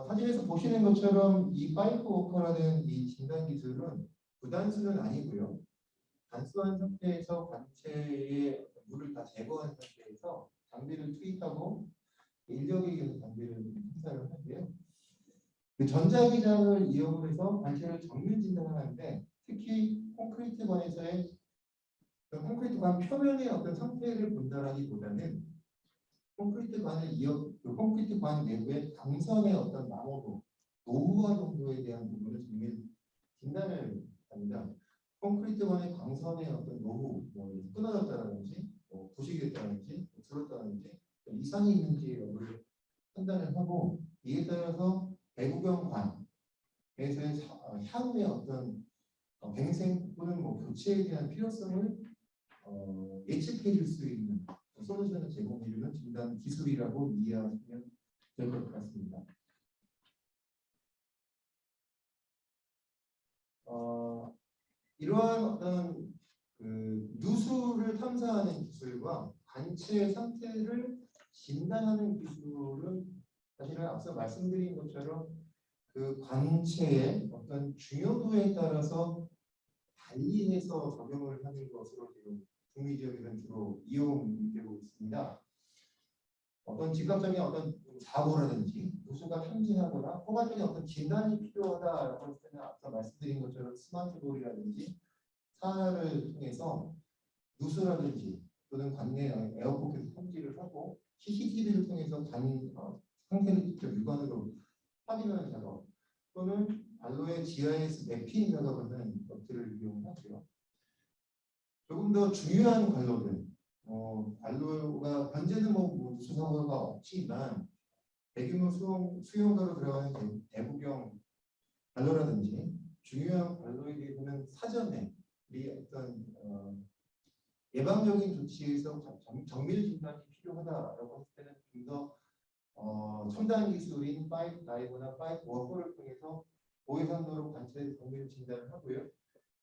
사진에서 보시는 것처럼 이 파이프 워커라는 이 진단 기술은 부단수는 아니고요. 단수한 상태에서 관체의 물을 다 제거한 상태에서 장비를 투입하고 인력에 의해서 장비를 행사를 하는데요. 그 전자기장을 이용해서 관체를 정밀 진단을 하는데 특히 콘크리트 관에서의 콘크리트 관 표면의 어떤 상태를 본다라기보다는 콘크리트 관 내부의 강선의 어떤 마모도 노후화 정도에 대한 부분을 정밀 진단을 합니다. 콘크리트 관의 강선의 어떤 노후, 끊어졌다든지, 부식이 됐다든지, 줄었다든지, 이상이 있는지 여부를 판단을 하고 이에 따라서 배구경 관에서의 향후의 어떤 갱생 또는 교체에 대한 필요성을 예측해 줄 수 있는 솔루션을 제공해주는 진단 기술이라고 이해하시면 될 것 같습니다. 이러한 어떤 그 누수를 탐사하는 기술과 관체의 상태를 진단하는 기술은 사실은 앞서 말씀드린 것처럼 그 관체의 어떤 중요도에 따라서 달리해서 적용을 하는 것으로 지금 북미 지역에서는 주로 이용되고 있습니다. 어떤 즉각적인 어떤 사고라든지 누수가 탐지하거나 포괄적인 어떤 진단이 필요하다라고 했을 때는 앞서 말씀드린 것처럼 스마트볼이라든지 사를 통해서 누수라든지 또는 관내 에어포켓 탐지를 하고 CCTV를 통해서 상태를 직접 육안으로 확인하는 작업 또는 관로의 GIS 매핑 작업을 하는 것들을 이용하고요. 조금 더 중요한 관로들, 관로가 현재는 누수 사고가 없지만 대규모 수용도로 들어가는 대구경 관로라든지 중요한 관로에 대해서는 사전에 우리 어떤 예방적인 조치에서 정밀 진단이 필요하다라고 했을 때는 좀 더 첨단 기술인 파이프 다이버나 파이프 워커를 통해서 고해상도로 관체 정밀 진단을 하고요.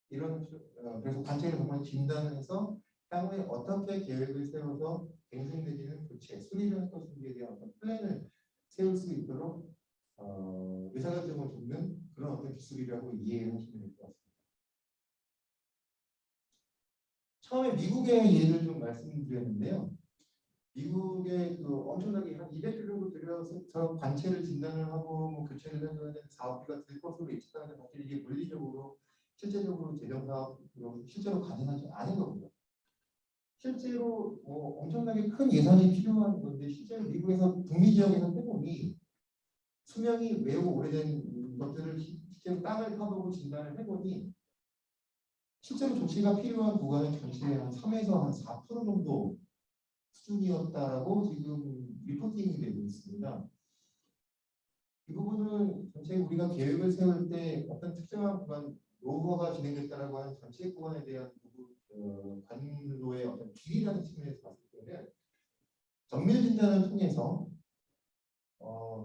그래서 관체를 정말 진단을 해서 향후에 어떻게 계획을 세워서 갱생 내지는 교체, 수리를 할 것인지에 대한 어떤 플랜을 세울 수 있도록 의사결정을 돕는 그런 어떤 기술이라고 이해하시면 될 것 같습니다. 처음에 미국의 예를 좀 말씀드렸는데요. 미국의 엄청나게 한 200조 정도 들여서 관체를 진단을 하고 교체를 하는 사업비가 들 것으로 예측하는데 사실 이게 물리적으로 실제적으로 재정 사업으로 실제로 가능하지 않은 겁니다. 실제로 엄청나게 큰 예산이 필요한 건데 실제로 미국에서 북미 지역에서 해보니 수명이 매우 오래된 것들을 실제로 땅을 파보고 진단을 해보니 실제로 조치가 필요한 구간은 전체의 한 3에서 한 4% 정도 수준이었다라고 지금 리포팅이 되고 있습니다. 이 부분은 전체 우리가 계획을 세울 때 어떤 특정한 구간 노후화가 진행됐다라고 하는 전체 구간에 대한 관로의 어떤 길이라는 측면에서 봤을 때는 정밀 진단을 통해서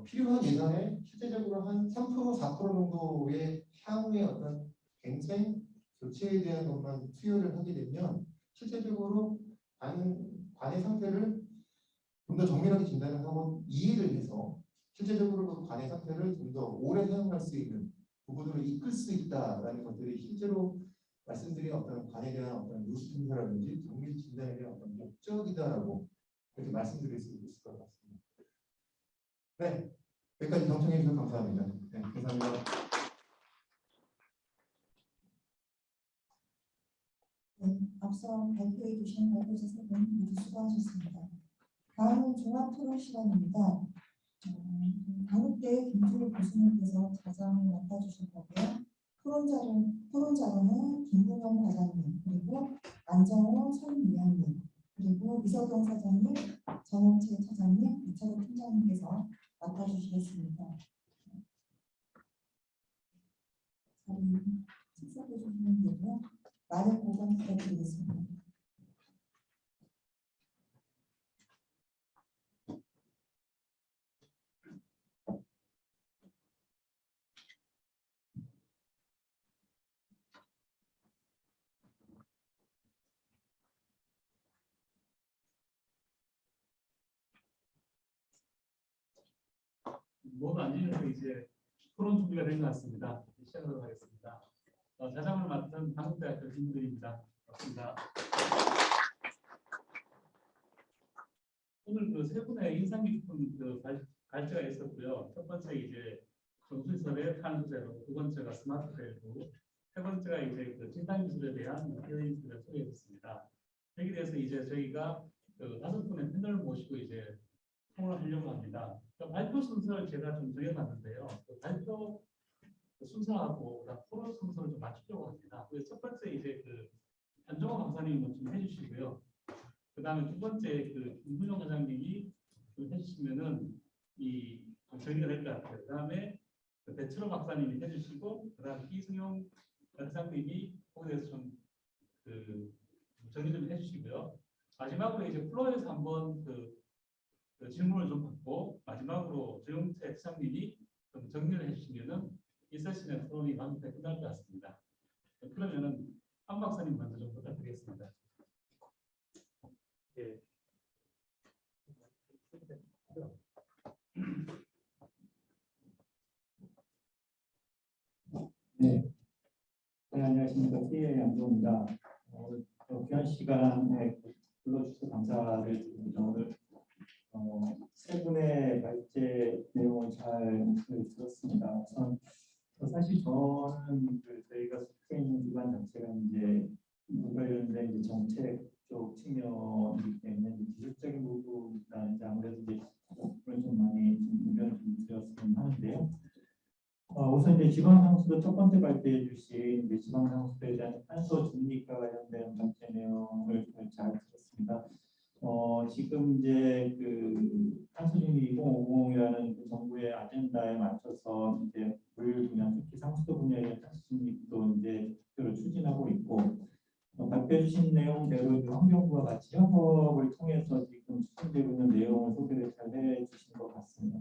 필요한 예산의 실제적으로 한 3%, 4% 정도의 향후의 어떤 갱생 교체에 대한 것만 투여를 하게 되면 실제적으로 관의 상태를 좀 더 정밀하게 진단을 하고 이해를 해서 실제적으로 그 관의 상태를 좀 더 오래 사용할 수 있는 부분으로 이끌 수 있다라는 것들이 실제로 말씀드린 어떤 관에 대한 어떤 누수 분석이라든지 정밀 진단에 대한 어떤 목적이다라고 그렇게 말씀드릴 수 있을 것 같습니다. 네, 여기까지 경청해 주셔서 감사합니다. 네, 감사합니다. 네, 앞서 발표해 주신 발표자 세 분 모두 수고하셨습니다. 다음은 종합 토론 시간입니다. 강북대 김준일 교수님께서 자장을 맡아주실 거고요. 토론자로는 김bun영 과장님, 그리고 안정호 선위원님, 그리고 이석영 사장님, 정영채 차장님, 이철호 팀장님께서 맡아주시겠습니다. 자리 식사해 주시면 되고요. 많은 고감 부탁드리겠습니다. 뭐도 안 지내서 이제 토론 준비가 된 것 같습니다. 시작하도록 하겠습니다. 자장을 맡은 강북대학교 김준일입니다. 반갑습니다. 오늘 그 세 분의 인상 깊은 그 발제가 있었고요. 첫 번째 이제 정수시설의 탄소제로, 두 번째가 스마트 밸브, 세 번째가 이제 그 진단 기술에 대한 기술을 소개했습니다. 여기에 대해서 이제 저희가 그 5분의 패널을 모시고 이제 통화를 하려고 합니다. 발표 순서를 제가 좀 정해봤는데요. 그 발표 순서하고 토론 순서를 좀 맞추려고 합니다. 그래서 첫 번째 이제 그 안정호 강사님이 먼저 해주시고요. 그 다음에 두 번째 그 김bun영 과장님이 좀 해주시면은 이 정리가 될 것 같아요. 그 다음에 그 배철호 박사님이 해주시고, 그 다음 이승용 과장님이 거기에 대해서 좀 그 정리 좀 해주시고요. 마지막으로 이제 플로어에서 한번 그 질문을 좀 받고 마지막으로 조영태 시장님이 좀 정리를 해주시면은 이 세션의 토론이 완벽하게 끝날 것 같습니다. 그러면은 한 박사님 먼저 좀 부탁드리겠습니다. 예. 네, 안녕하십니까. PA 안정호입니다. 귀한 시간에 불러주셔서 감사를 드립니다. 오늘 세 분의 발제 내용을 잘 들었습니다. 사실 저는 저희가 속해 있는 기관 자체가 이제 관련된 이제 정책 쪽 측면이기 때문에 기술적인 부분이나 이제 아무래도 이제 그런 좀 많이 의견을 좀 드렸으면 하는데요. 우선 이제 지방상수도 첫 번째 발표해 주신 이제 지방상수도에 대한 탄소 중립과 관련된 발제 내용을 잘 들었습니다. 지금 이제 그 탄소중립 2050이라는 그 정부의 아젠다에 맞춰서 이제 물 분야, 특히 상수도 분야의 탄소중립도 이제 적극적으로 추진하고 있고, 발표해 주신 내용대로 환경부와 같이 협업을 통해서 지금 추진되고 있는 내용을 소개를 잘 해주신 것 같습니다.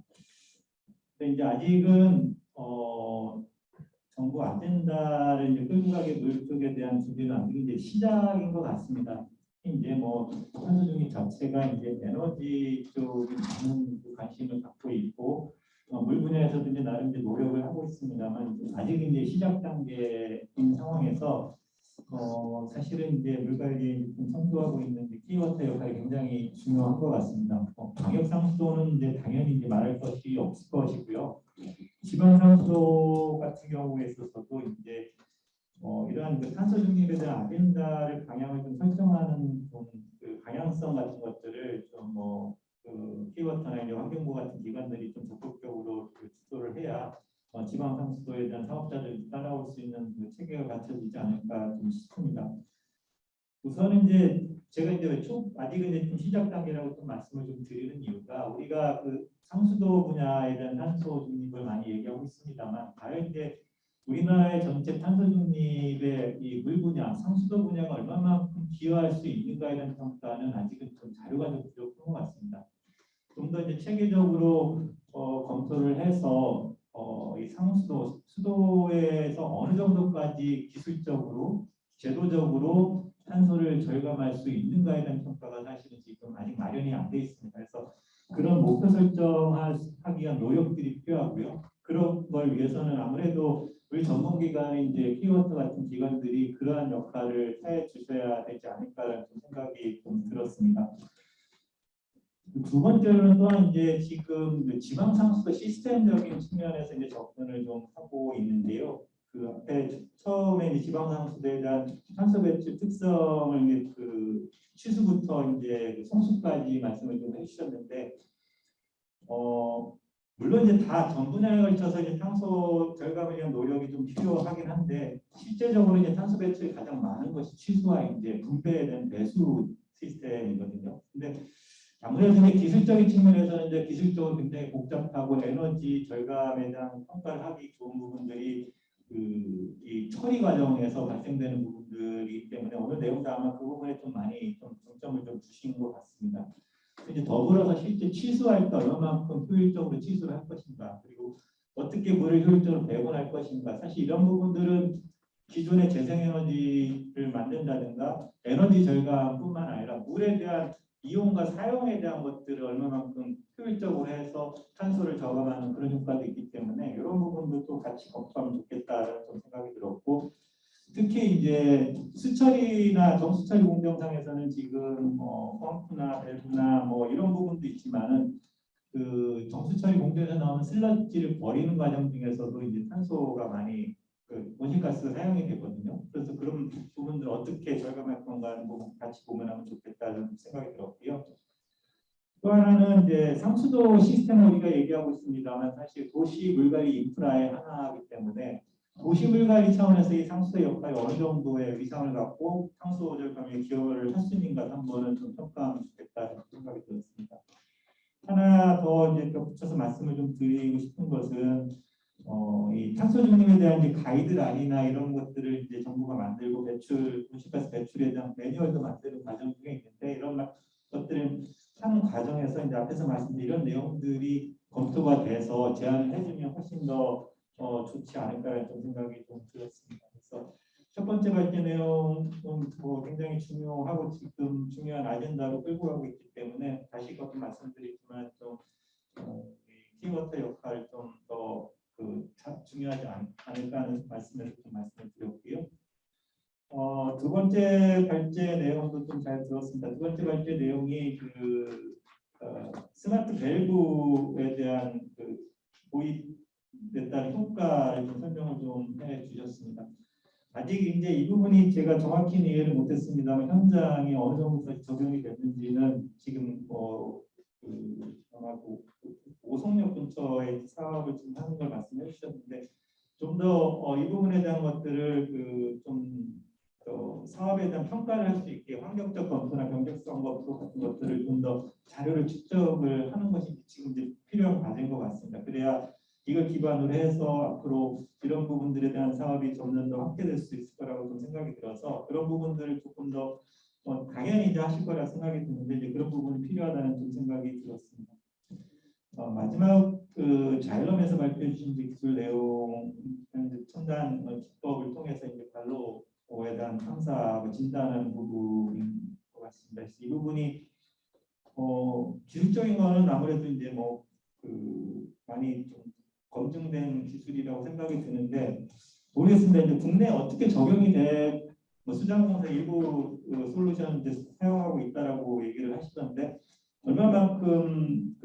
근데 이제 아직은 정부 아젠다를 이제 끌고 가게 물 쪽에 대한 준비는 아직 이제 시작인 것 같습니다. 이제 뭐 탄소중립 자체가 이제 에너지 쪽에 많은 관심을 갖고 있고 물 분야에서도 이제 나름 이제 노력을 하고 있습니다만 아직 이제 시작 단계인 상황에서 사실은 이제 물 관리에 좀 선도하고 있는 키워터 역할이 굉장히 중요한 것 같습니다. 광역 상수도는 이제 당연히 이제 말할 것이 없을 것이고요. 지방 상수도 같은 경우에 있어서도 이제 이러한 그 탄소 중립에 대한 아젠다를 방향을 좀 설정하는 그 방향성 같은 것들을 좀 그 키워터나 이제 환경부 같은 기관들이 좀 적극적으로 그 주도를 해야 지방 상수도에 대한 사업자들이 따라올 수 있는 그 체계가 갖춰지지 않을까 좀 싶습니다. 우선은 이제 제가 이제 아직은 이제 좀 시작 단계라고 좀 말씀을 좀 드리는 이유가 우리가 그 상수도 분야에 대한 탄소 중립을 많이 얘기하고 있습니다만 과연 이제 우리나라의 전체 탄소 중립의 이 물 분야, 상수도 분야가 얼마만큼 기여할 수 있는가에 대한 평가는 아직은 좀 자료가 좀 부족한 것 같습니다. 좀 더 이제 체계적으로 검토를 해서 이 수도에서 어느 정도까지 기술적으로 제도적으로 탄소를 절감할 수 있는가에 대한 평가가 사실은 지금 아직 마련이 안 돼 있습니다. 그래서 그런 목표 설정하기 위한 노력들이 필요하고요. 그런 걸 위해서는 아무래도 우리 전문기관인 이제 키워터 같은 기관들이 그러한 역할을 해 주셔야 되지 않을까라는 생각이 좀 들었습니다. 두 번째로는 또한 이제 지금 그 지방 상수도 시스템적인 측면에서 이제 접근을 좀 하고 있는데요. 그 앞에 처음에 이제 지방 상수도에 대한 탄소 배출 특성을 이제 그 취수부터 이제 그 성수까지 말씀을 좀 해주셨는데, 물론 이제 다 전 분야에 걸쳐서 이제 탄소 절감을 위한 노력이 좀 필요하긴 한데, 실제적으로 이제 탄소 배출이 가장 많은 것이 취수와 이제 분배에 대한 배수 시스템이거든요. 근데 아무래도 이제 기술적인 측면에서는 이제 기술적으로 굉장히 복잡하고 에너지 절감에 대한 평가를 하기 좋은 부분들이 이 처리 과정에서 발생되는 부분들이기 때문에 오늘 내용도 아마 그 부분에 좀 많이 좀 중점을 좀 주신 것 같습니다. 이제 더불어서 실제 취수할 때 얼마만큼 효율적으로 취수를 할 것인가, 그리고 어떻게 물을 효율적으로 배분할 것인가, 사실 이런 부분들은 기존의 재생에너지를 만든다든가 에너지 절감뿐만 아니라 물에 대한 이용과 사용에 대한 것들을 얼마만큼 효율적으로 해서 탄소를 저감하는 그런 효과도 있기 때문에 이런 부분도 같이 검토하면 좋겠다는 좀 생각이 들었고, 특히 이제 수처리나 정수처리 공정상에서는 지금 펌프나 밸브나 뭐 이런 부분도 있지만은 그 정수처리 공정에서 나오는 슬러지를 버리는 과정 중에서도 이제 탄소가 많이 그 온실가스가 사용이 되거든요. 그래서 그런 부분들 어떻게 절감할 건가 하는 부분 같이 보면 좋겠다는 생각이 들었고요. 또 하나는 이제 상수도 시스템 우리가 얘기하고 있습니다만 사실 도시 물관리 인프라의 하나이기 때문에 도시 물관리 차원에서 이 상수도 역할이 어느 정도의 위상을 갖고 탄소 절감에 기여를 할 수 있는가 한번은 좀 평가하면 좋겠다는 생각이 들었습니다. 하나 더 이제 덧붙여서 말씀을 좀 드리고 싶은 것은 이 탄소 중립에 대한 이제 가이드라인이나 이런 것들을 이제 정부가 만들고 온실가스 배출에 대한 매뉴얼도 만드는 과정 중에 있는데 이런 것들을 하는 과정에서 이제 앞에서 말씀드린 이런 내용들이 검토가 돼서 제안을 해주면 훨씬 더 좋지 않을까라는 좀 생각이 좀 들었습니다. 그래서 첫 번째 발제 내용은 뭐 굉장히 중요하고 지금 중요한 아젠다로 끌고 가고 있기 때문에 다시 한번 말씀드리지만 좀 키워터 역할 좀 더 중요하지 않을까 하는 말씀을 드렸고요. 두 번째 발제 내용도 좀 잘 들었습니다. 두 번째 발제 내용이 스마트 밸브에 대한 도입됐다는 효과를 좀 설명을 좀 해주셨습니다. 아직 이제 이 부분이 제가 정확히는 이해를 못했습니다만 현장에 어느 정도까지 적용이 됐는지는 지금 아마 오송역 근처에 사업을 지금 하는 걸 말씀해 주셨는데 좀 더 이 부분에 대한 것들을 사업에 대한 평가를 할 수 있게 환경적 검토나 경제성 검토 같은 것들을 좀 더 자료를 축적을 하는 것이 지금 이제 필요한 과제인 것 같습니다. 그래야 이걸 기반으로 해서 앞으로 이런 부분들에 대한 사업이 점점 더 확대될 수 있을 거라고 좀 생각이 들어서 그런 부분들을 조금 더 당연히 이제 하실 거라 생각이 드는데 이제 그런 부분이 필요하다는 좀 생각이 들었습니다. 마지막 자일럼에서 발표해 주신 기술 내용 첨단 기법을 통해서 이제 관로에 대한 탐사 진단하는 부분인 것 같습니다. 그래서 이 부분이 기술적인 거는 아무래도 이제 많이 좀 검증된 기술이라고 생각이 드는데 모르겠습니다. 이제 국내에 어떻게 적용이 돼 수자공사 일부 솔루션 이제 사용하고 있다라고 얘기를 하시던데 얼마만큼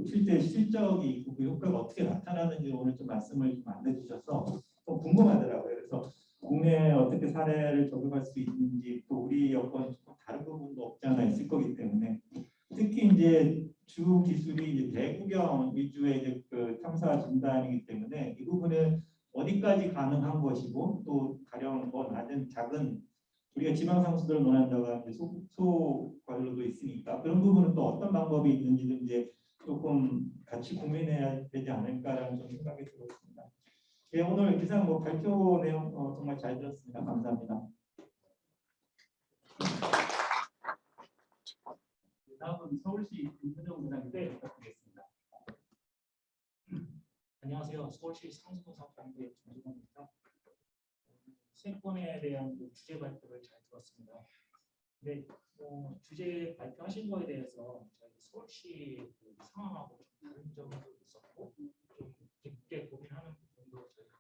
실제 실적이 있고 그 효과가 어떻게 나타나는지 오늘 좀 말씀을 좀 안 해주셔서 좀 궁금하더라고요. 그래서 국내에 어떻게 사례를 적용할 수 있는지 또 우리 여건이 조금 다른 부분도 없지 않아 있을 거기 때문에 특히 이제 주 기술이 이제 대구경 위주의 이제 탐사 진단이기 때문에 이 부분은 어디까지 가능한 것이고 또 가령 낮은 작은 우리가 지방 상수도를 논한다가 소 관로도 있으니까 그런 부분은 또 어떤 방법이 있는지도 이제 조금 같이 고민해야 되지 않을까라는 좀 생각이 들었습니다. 예, 오늘 이상 발표 내용 정말 잘 들었습니다. 감사합니다. 다음은 서울시 김선영 부장님께 부탁드리겠습니다. 안녕하세요. 서울시 상수도사법부의 김준호입니다. 세권에 대한 그 주제 발표를 잘 들었습니다. 근데 주제 발표하신 거에 대해서 저희 서울시 그 상황하고 좀 다른 점도 있었고 좀 깊게 고민하는 부분도 저희가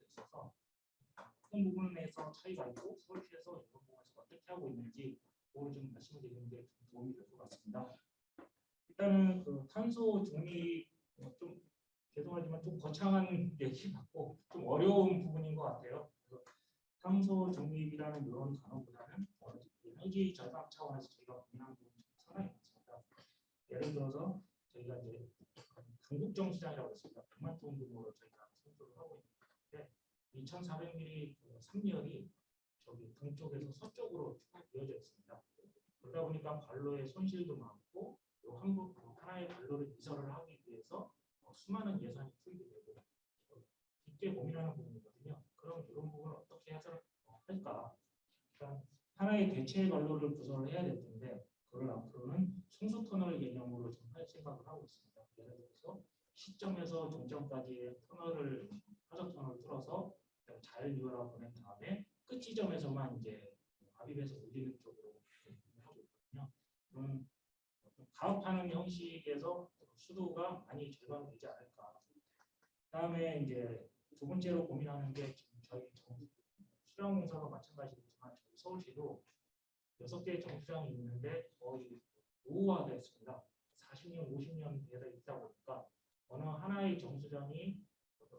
있어서 어떤 부분에서 차이가 있고 서울시에서 이런 부분에서 어떻게 하고 있는지 그걸 좀 말씀을 드리는 게 좀 도움이 될 것 같습니다. 일단은 그 탄소 중립 좀 죄송하지만 좀 거창한 얘기 같고 좀 어려운 부분인 것 같아요. 그래서 탄소 중립이라는 이런 단어보다는 에너지 절감 차원에서 저희가 고민하는 부분이 상당히 많습니다. 예를 들어서 저희가 이제 강북정 수장이라고 했습니다. 100만 톤 규모로 저희가 선수를 하고 있는데 2,400mm 그 3열이 저기 동쪽에서 서쪽으로 쭉 이어져 있습니다. 그러다 보니까 관로의 손실도 많고 요 하나의 관로를 이설을 하기 위해서 수많은 예산이 투입이 되고 깊게 고민하는 부분이거든요. 그럼 이런 부분을 어떻게 해서 할까? 그러니까 하나의 대체 관로를 구성을 해야 될 텐데 그걸 앞으로는 순수 터널 개념으로 좀 할 생각을 하고 있습니다. 예를 들어서 시점에서 종점까지의 터널을 하적 터널을 뚫어서 잘 유연화 보낸 다음에 끝 지점에서만 이제 압입해서 올리는 쪽으로 하고 있거든요. 그럼 가업하는 형식에서 수도가 많이 절감되지 않을까. 그다음에 이제 두 번째로 고민하는 게 지금 저희 수량공사가 마찬가지지만 저희 서울시도 6개 정수장이 있는데 거의 노후화됐습니다. 40년, 50년 되어 있다 보니까 어느 하나의 정수장이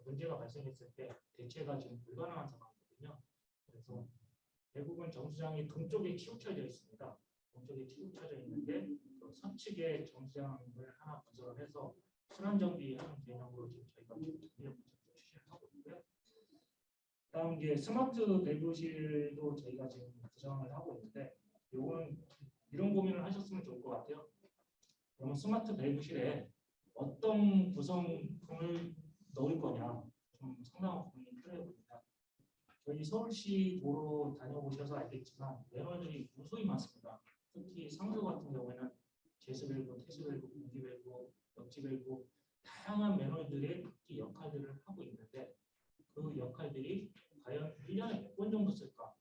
문제가 발생했을 때 대체가 지금 불가능한 상황이거든요. 그래서 대부분 정수장이 동쪽에 치우쳐져 있습니다. 동쪽에 치우쳐져 있는데 그 서측에 정수장을 하나 건설을 해서 순환 정비하는 개념으로 지금 저희가 정비를 추진을 하고 있고요. 다음 이제 스마트 배구실도 저희가 지금 구성을 하고 있는데 이건 이런 고민을 하셨으면 좋을 것 같아요. 그러면 스마트 배구실에 어떤 구성품을 넣을 거냐 좀 상당한 고민이 필요해 보입니다. 저희 서울시 도로 다녀보셔서 알겠지만 매너들이 무수히 많습니다. 특히 상수 같은 경우에는 제수밸브, 태수밸브, 공기밸브, 역지밸브 다양한 매너들의 각기 역할들을 하고 있는데 그 역할들이 과연 1년에 몇 번 정도 쓸까?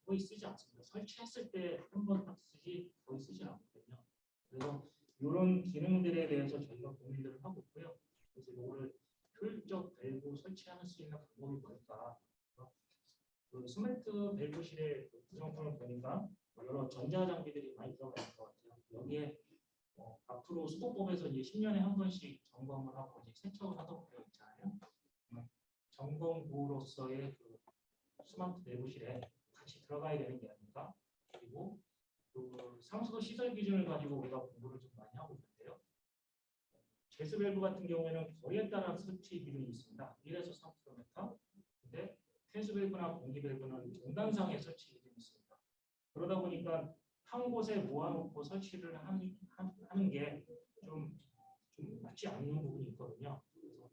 거의 쓰지 않습니다. 설치했을 때 한 번 딱 쓰지 거의 쓰지 않거든요. 그래서 이런 기능들에 대해서 저희가 고민들을 하고 있고요. 그래서 이거를 효율적 밸브 설치할 수 있는 방법이 뭘까? 그 스마트 밸브실의 구성품을 보니까 여러 전자 장비들이 많이 들어가 있는 것 같아요. 여기에 앞으로 수도법에서 이제 10년에 한 번씩 점검을 하고 이제 세척을 하도록 되어 있잖아요. 점검부로서의 그 스마트 밸브실에 같이 들어가야 되는 게 아닙니까? 그리고 그 상수도 시설 기준을 가지고 우리가 공부를 좀 많이 하고 있는데요. 제수 밸브 같은 경우에는 거리에 따라 설치 기준이 있습니다. 1에서 3km. 근데 태수 밸브나 공기 밸브는 종단상의 설치 기준이 있습니다. 그러다 보니까 한 곳에 모아놓고 설치를 하는 게 좀 맞지 않는 부분이 있거든요. 그래서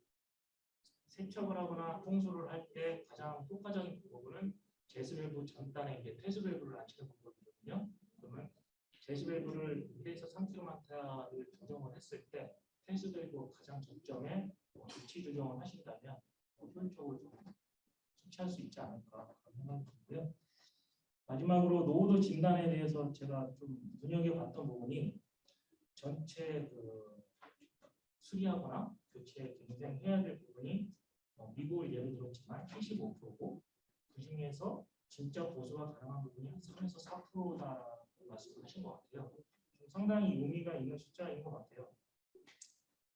세척을 하거나 통수를 할 때 가장 효과적인 부분은 제수 밸브 전단에 이제 태수 밸브를 앉히는 방법이거든요. 그러면 제수 밸브를 1에서 3km를 조정을 했을 때 태수 밸브 가장 저점에 위치 조정을 하신다면 효율적으로 좀 설치할 수 있지 않을까 그런 생각이 들고요. 마지막으로 노후도 진단에 대해서 제가 좀 눈여겨봤던 부분이 전체 그 수리하거나 교체 경쟁해야 될 부분이 미국을 예를 들었지만 75%고 그 중에서 진짜 보수가 가능한 부분이 한 3에서 4%다라고 말씀하신 것 같아요. 좀 상당히 의미가 있는 숫자인 것 같아요.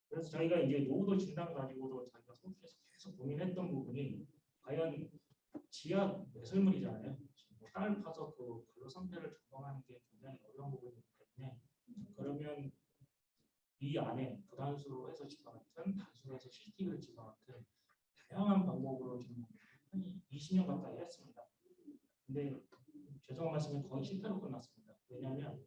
그래서 저희가 이제 노후도 진단 가지고도 저희가 서울시에서 계속 고민했던 부분이 과연 지하 매설물이잖아요. 땅을 파서 그 관로 상태를 점검하는 게 굉장히 어려운 부분이기 때문에 그러면 이 안에 부단수로 해서 집어넣든 단수로 해서 CCTV를 집어넣든 다양한 방법으로 지금 한 20년 가까이 했습니다. 근데 죄송한 말씀은 거의 실패로 끝났습니다. 왜냐하면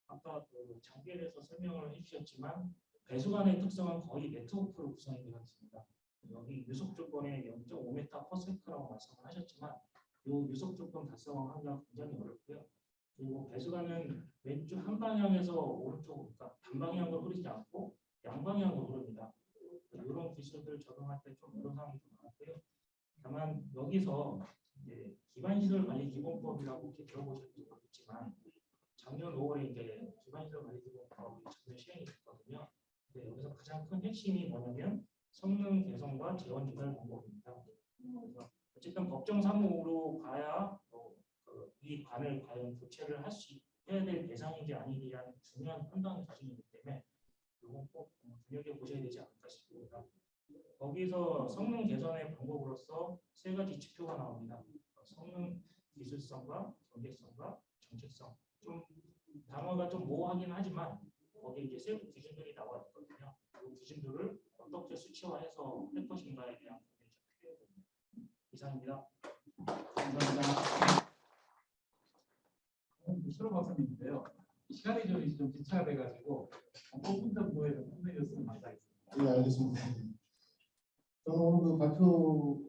아까 그 장비에 대해서 설명을 해주셨지만 배수관의 특성은 거의 네트워크로 구성이 되어 있습니다. 여기 유속 조건에 0.5m/s라고 말씀을 하셨지만 이 유속 조건 달성하기가 굉장히 어렵고요. 그리고 배수관은 왼쪽 한 방향에서 오른쪽으로, 그러니까 단방향으로 흐르지 않고 양방향으로 흐릅니다. 이런 기술들 적용할 때 좀 어려움이 좀 많았고요. 다만 여기서 이제 기반시설 관리 기본법이라고 이렇게 들어보셨을 수도 있지만 작년 5월에 이제 기반시설 관리 기본법이 작년 시행이 됐거든요. 근데 여기서 가장 큰 핵심이 뭐냐면 성능 개선과 재원 조달 방법입니다. 그래서 어쨌든 법정 사무로 가야 이 관을 과연 교체를 해야 될 대상인지 아닌지에 대한 중요한 판단 기준이기 때문에 이건 꼭 눈여겨보셔야 되지 않을까 싶습니다. 거기서 성능 개선의 방법으로서 세 가지 지표가 나옵니다. 성능 기술성과 경제성과 정책성. 좀 단어가 좀 모호하긴 하지만 거기에 이제 세부 기준들이 나와 있거든요. 그 기준들을 어떻게 수치화해서 할 것인가에 대한 고민이 좀 필요해 보입니다. 이상입니다. 감사합니다. 수로 박사님인데요. 시간이 좀 지체가 돼가지고 뽑은 부분에 설명이었으면 감사하겠습니다. 예, 알겠습니다. 저는 오늘 그 발표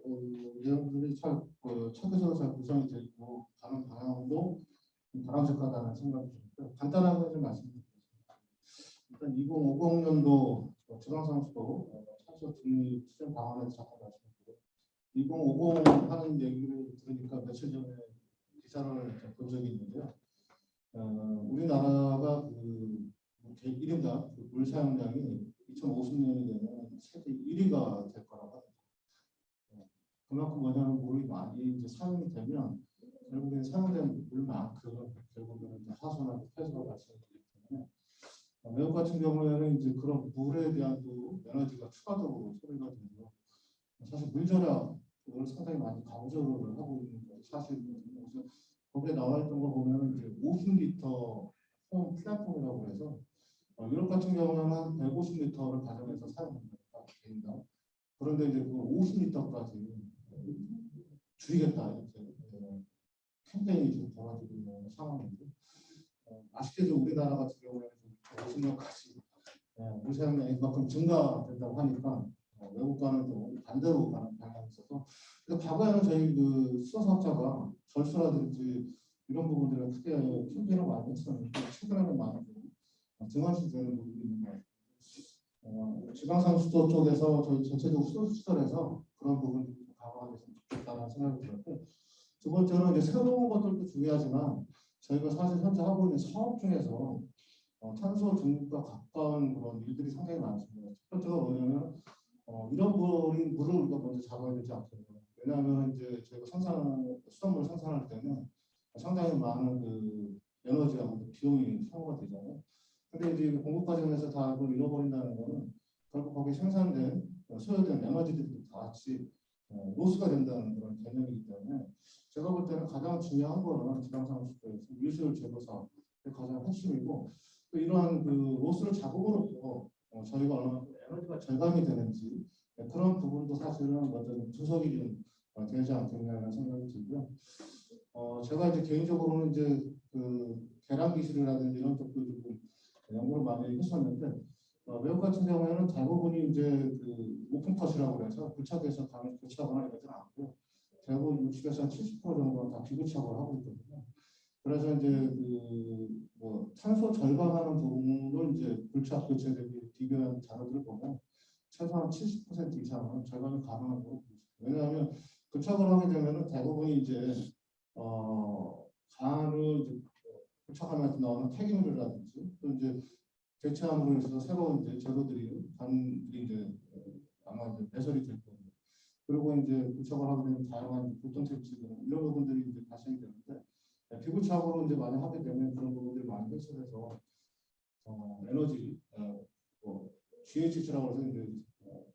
내용들이 차근차근 잘 구성이 되어 있고 가는 방향도 바람직하다는 생각이 들고요. 간단한 걸 좀 말씀드리겠습니다. 일단 2050년도 지방상수도 탄소 중립 수정 방안에 잠깐 말씀드리고 2050 하는 얘기를 들으니까 며칠 전에 기사를 본 적이 있는데요. 우리나라가 그 1인당 물 사용량이 2050년이 되면 세계 1위가 될 거라고 합니다. 그만큼 뭐냐면 물이 많이 이제 사용이 되면 결국엔 사용된 물만큼 결국에는 이제 하수나 폐수가 발생되기 때문에 외국 같은 경우에는 이제 그런 물에 대한 또 에너지가 추가적으로 소비가 되고 사실 물 절약 그걸 상당히 많이 강조를 하고 있는 게 사실이거든요. 그래서 거기에 나와 있던 거 보면 이제 50리터 홈 플랫폼이라고 해서 유럽 같은 경우는 한 150리터를 가정에서 사용합니다. 개인당. 그런데 이제 그 50리터까지 줄이겠다 이렇게 캠페인이 좀 벌어지고 있는 상황인데 아쉽게도 우리나라 같은 경우에는 50년까지 물 사용량이 그만큼 증가된다고 하니까 외국과는 또 반대로 가는 방향이 있어서 그래서 과거에는 저희 그 수소사업자가 절수라든지 이런 부분들을 크게 캠페인을 많이 했었는데 최근에는 많이 등한시 되는 부분이 있는 것 같아요. 지방상수도 쪽에서 저희 전체적으로 수도 시설에서 그런 부분들이 강화됐으면 좋겠다는 생각이 들었고 두 번째는 이제 새로운 것들도 중요하지만 저희가 사실 현재 하고 있는 사업 중에서 탄소 중립과 가까운 그런 일들이 상당히 많습니다. 첫 번째가 뭐냐면 잃어버린 물을 우리가 먼저 잡아야 되지 않겠냐. 왜냐하면 이제 저희가 수돗물 생산할 때는 상당히 많은 그 에너지와 비용이 소모가 되잖아요. 근데 이제 공급 과정에서 다 그걸 잃어버린다는 거는 결국 거기 생산된 소요된 에너지들이 다 같이 로스가 된다는 그런 개념이기 때문에 제가 볼 때는 가장 중요한 거는 지방산업시도에서 미술 제거 사업이 가장 핵심이고 또 이러한 그 로스를 잡음으로써 저희가 얼마나 에너지가 절감이 되는지 그런 부분도 사실은 먼저 분석이 좀 되지 않겠냐는 생각이 들고요. 제가 이제 개인적으로는 이제 그 계량 기술이라든지 이런 쪽도 좀 연구를 많이 했었는데 외국 같은 경우에는 대부분이 이제 그 오픈컷이라고 해서 부착해서 강을 교체하거나 이러지는 않고요. 대부분 60에서 70% 정도는 다 비교착을 하고 있거든요. 그래서 이제 그 뭐 탄소 절감하는 부분을 이제 불착 교체 대비 비교한 자료들을 보면 최소한 70% 이상은 절감이 가능한 거로 보입니다. 왜냐하면 부착을 하게 되면은 대부분이 이제 간을 이제 부착하면서 나오는 폐기물이라든지 또 이제 교체함으로 인해서 새로운 이제 재료들이 간들이 이제 아마 이제 배설이 될 겁니다. 그리고 이제 부착을 하게 되면 다양한 보통택지 이런 부분들이 이제 발생이 되는데 비부착으로 이제 많이 하게 되면 그런 부분들이 많이 해소돼서 에너지 뭐 GHG라고 해서 이제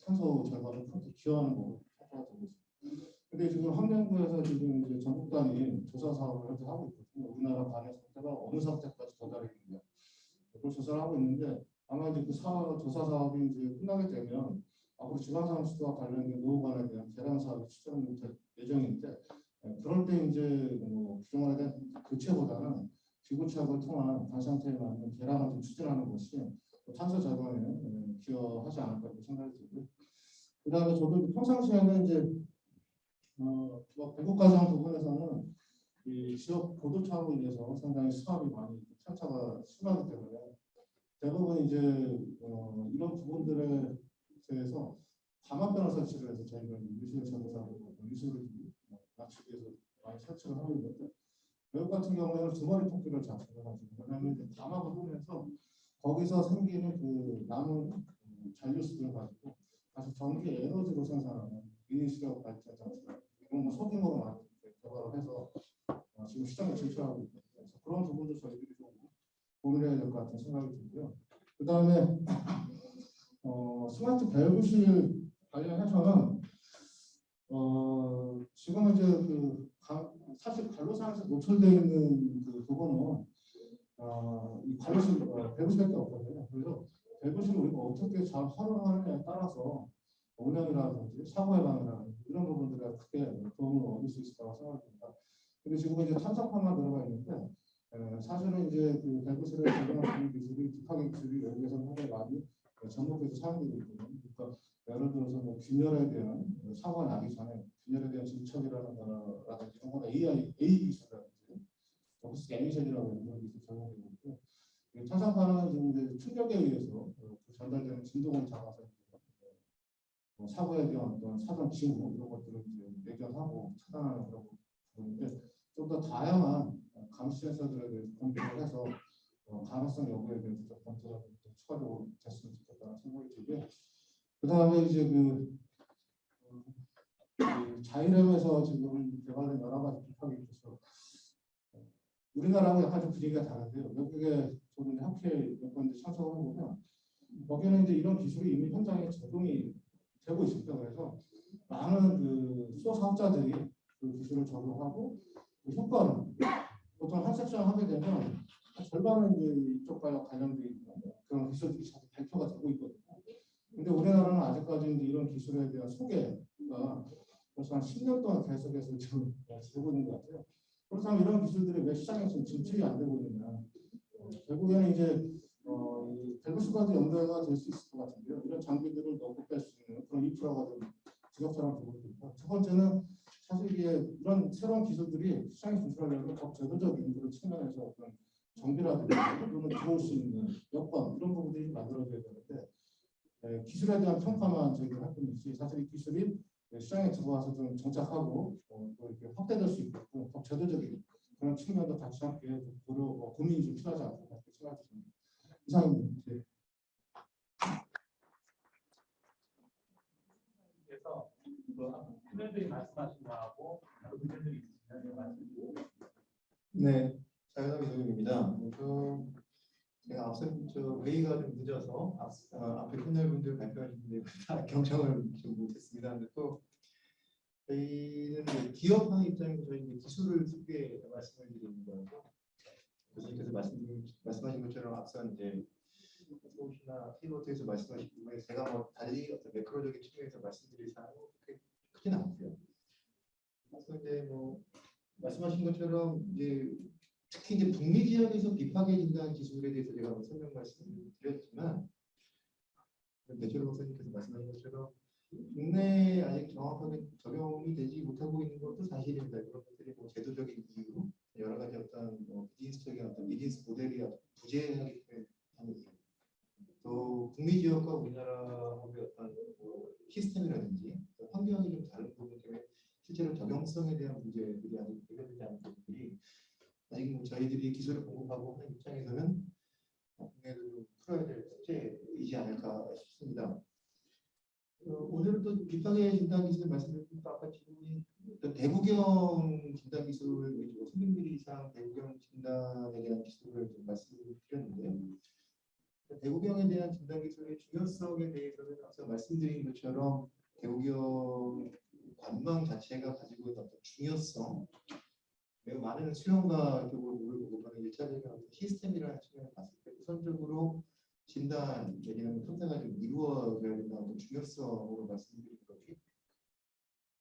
탄소 절감을 크게 기여하는 거로 평가가 되고 있습니다. 근데 지금 환경부에서 지금 이제 전국 단위 조사 사업을 현재 하고 있거든요. 우리나라 간의 상태가 어느 상태까지 도달해 있느냐 그걸 조사를 하고 있는데 아마 이제 그 조사 사업이 이제 끝나게 되면 앞으로 지방산업시도와 관련된 노후관에 대한 개량 사업이 추진될 예정인데 그럴 때 이제 뭐 규정에 대한 교체보다는 비구착을 통한 간 상태에 맞는 개량을 좀 추진하는 것이 탄소 절감에 기여하지 않을까 생각이 들고요. 그다음에 저도 평상시에는 이제 배국가정 부분에서는 이 지역 고도차로 인해서 상당히 수압이 많이 편차가 심하기 때문에 대부분 이제 이런 부분들에 대해서 감압변을 설치를 해서 저희가 유실을 전사하고 유실을 납치해서 많이 설치를 하고 있는데 외국 같은 경우에는 두 마리 토끼를 잡혀가지고 왜냐하면 이제 감압을 하면서 거기서 생기는 그 남은 잔류수들을 가지고 다시 전기 에너지로 생산하는 미니시력 발전 장치 이런 거 소규모로 많이 개발을 해서 지금 시장에 진출하고 있거든요. 그래서 그런 부분도 저희들이 좀 고민해야 될 것 같은 생각이 들고요. 그 다음에 스마트 밸브실 관련해서는 지금 이제 사실 관로상에서 노출되어 있는 그 부분은 이 관로실 밸브실밖에 없거든요. 그래서 밸브실을 우리가 어떻게 잘 활용하느냐에 따라서 운영이라든지 사고 예방이라든지 이런 부분들에 크게 도움을 얻을 수 있을 거라고 생각합니다. 근데 지금 이제 탄성판만 들어가 있는데 사실은 이제 그 밸브실에 적용하는 기술이 딥하게 기술이 여기에서 상당히 많이 접목해서 사용되고 있거든요. 그러니까 예를 들어서 뭐 균열에 대한 사고가 나기 전에 균열에 대한 진척이라든지 이런 거는 AI 기술이라든지 오피스 애니션이라고 하는 기술 적용되고 있고 탄성판은 지금 이제 충격에 의해서 전달되는 진동을 잡아서 사고에 대한 어떤 사전 징후 이런 것들을 이제 예견하고 차단하는 그런 부분인데 좀 더 다양한 감시 센서들에 대해서 검토를 해서 가능성 여부에 대해서 좀 검토가 좀 추가적으로 됐으면 좋겠다는 생각이 들고요. 그 다음에 이제 그 자이램에서 지금 개발된 여러 가지 비판이 있어서 우리나라하고 약간 좀 분위기가 다른데요. 외국에 저도 이제 학회에 몇 번 참석을 해보면 거기는 이제 이런 기술이 이미 현장에 적용이 되고 있습니다. 그래서 많은 그 수호 사업자들이 그 기술을 적용하고 그 효과는 보통 한 섹션 하게 되면 절반은 이제 이쪽과 관련된 그런 기술들이 자꾸 발표가 되고 있거든요. 근데 우리나라는 아직까지 이제 이런 기술에 대한 소개가 벌써 한 10년 동안 계속해서 지금 되고 있는 것 같아요. 그렇다면 이런 기술들이 왜 시장에 지금 진출이 안 되고 있느냐? 결국에는 이제 이 밸브실과도 연결가 될 수 있을 것 같은데요. 이런 장비들을 넣고 뺄 수 있는 그런 인프라가 좀 지적처럼 되고 있고, 두 번째는 사실 이게 이런 새로운 기술들이 시장에 진출하려면 더 제도적인 그런 측면에서 어떤 정비라든지 또는 들어올 수 있는 여건 이런 부분들이 만들어져야 되는데 기술에 대한 평가만 저희가 할 뿐이지 사실 이 기술이 시장에 들어와서 좀 정착하고 또 이렇게 확대될 수 있고 더 제도적인 그런 측면도 같이 함께 고민이 좀 필요하지 않을까 생각이 듭니다. 이상입니다. 네. 그래서 패널들이 말씀하신 거하고 다른 문제들이 있으시면 말씀해 주세요. 네, 자연학 이동입니다. 제가 앞서 회의가 좀 늦어서 앞에 패널분들 발표하시는데 다 경청을 좀 못했습니다. 근데 또 저희는 기업하는 입장에서 저희 기술을 소개 말씀을 드리는 거고 교수님께서 말씀하신 것처럼 앞서 이제 소시나 키보드에서 말씀하신 부분에 제가 뭐 달리 어떤 매크로적인 측면에서 말씀드릴 사항은 그렇게 크진 않고요. 그래서 이제 뭐 말씀하신 것처럼 이제 특히 이제 북미 지역에서 비파계 진단 기술에 대해서 제가 설명 말씀드렸지만 배철호 박사님께서 말씀하신 것처럼 국내에 아직 정확하게 적용이 되지 못하고 있는 것도 사실입니다. 그런 것들이 뭐 제도적인 이유, 여러 가지 어떤 비즈니스적인 어떤 비즈니스 모델이 부재하기 때문에 또 북미 지역과 우리나라의 어떤 시스템이라든지 환경이 좀 다른 부분 때문에 실제로 적용성에 대한 문제들이 아직 해결되지 않은 부분들이 아직 뭐 저희들이 기술을 공급하고 하는 입장에서는 국내에도 좀 풀어야 될 숙제이지 않을까 싶습니다. 오늘은 또 비파계 진단 기술 말씀드렸고 아까 질문이 대구경 진단 기술 위주로 300mm 이상 대구경 진단에 대한 기술을 좀 말씀드렸는데요. 대구경에 대한 진단 기술의 중요성에 대해서는 앞서 말씀드린 것처럼 대구경 관망 자체가 가지고 있는 어떤 중요성, 매우 많은 수용가 쪽으로 물을 보고하는 1차적인 시스템이라는 측면을 봤을 때 우선적으로 진단 내지는 평가가 좀 이루어져야 된다는 중요성으로 말씀드린 거지.